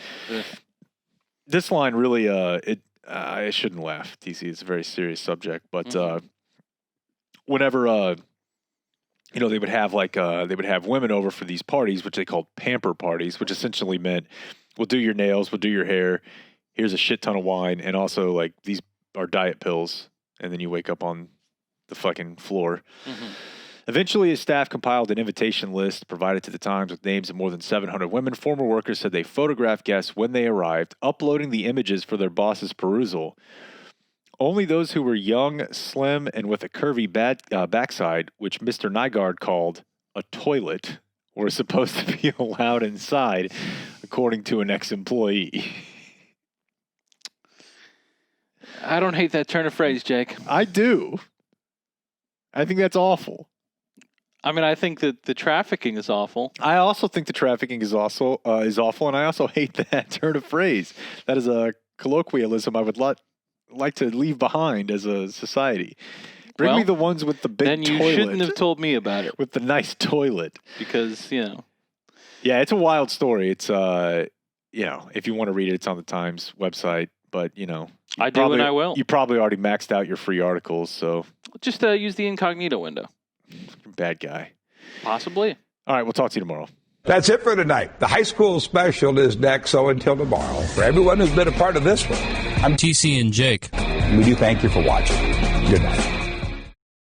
S6: This line really, I shouldn't laugh, TC. It's a very serious subject. But whenever, you know, they would have women over for these parties, which they called pamper parties, which essentially meant, we'll do your nails, we'll do your hair, here's a shit ton of wine, and also like these are diet pills, and then you wake up on the fucking floor. Eventually, his staff compiled an invitation list provided to the Times with names of more than 700 women. Former workers said they photographed guests when they arrived, uploading the images for their boss's perusal. Only those who were young, slim, and with a curvy backside, which Mr. Nygaard called a toilet, were supposed to be allowed inside, according to an ex-employee.
S5: I don't hate that turn of phrase, Jake.
S6: I do. I think that's awful.
S5: I mean, I think that the trafficking is awful.
S6: I also think the trafficking is also awful, and I also hate that turn of phrase. That is a colloquialism I would like to leave behind as a society. Bring me the ones with the big toilet.
S5: Then you shouldn't have told me about it.
S6: With the nice toilet.
S5: Because, you know.
S6: Yeah, it's a wild story. It's, you know, if you want to read it, it's on the Times website. But, you know.
S5: I do and I will.
S6: You probably already maxed out your free articles, so.
S5: Just use the incognito window.
S6: Bad guy.
S5: Possibly.
S6: All right, we'll talk to you tomorrow.
S14: That's it for tonight. The high school special is next, so until tomorrow, for everyone who's been a part of this one, I'm TC and Jake. We do thank you for watching. Good night.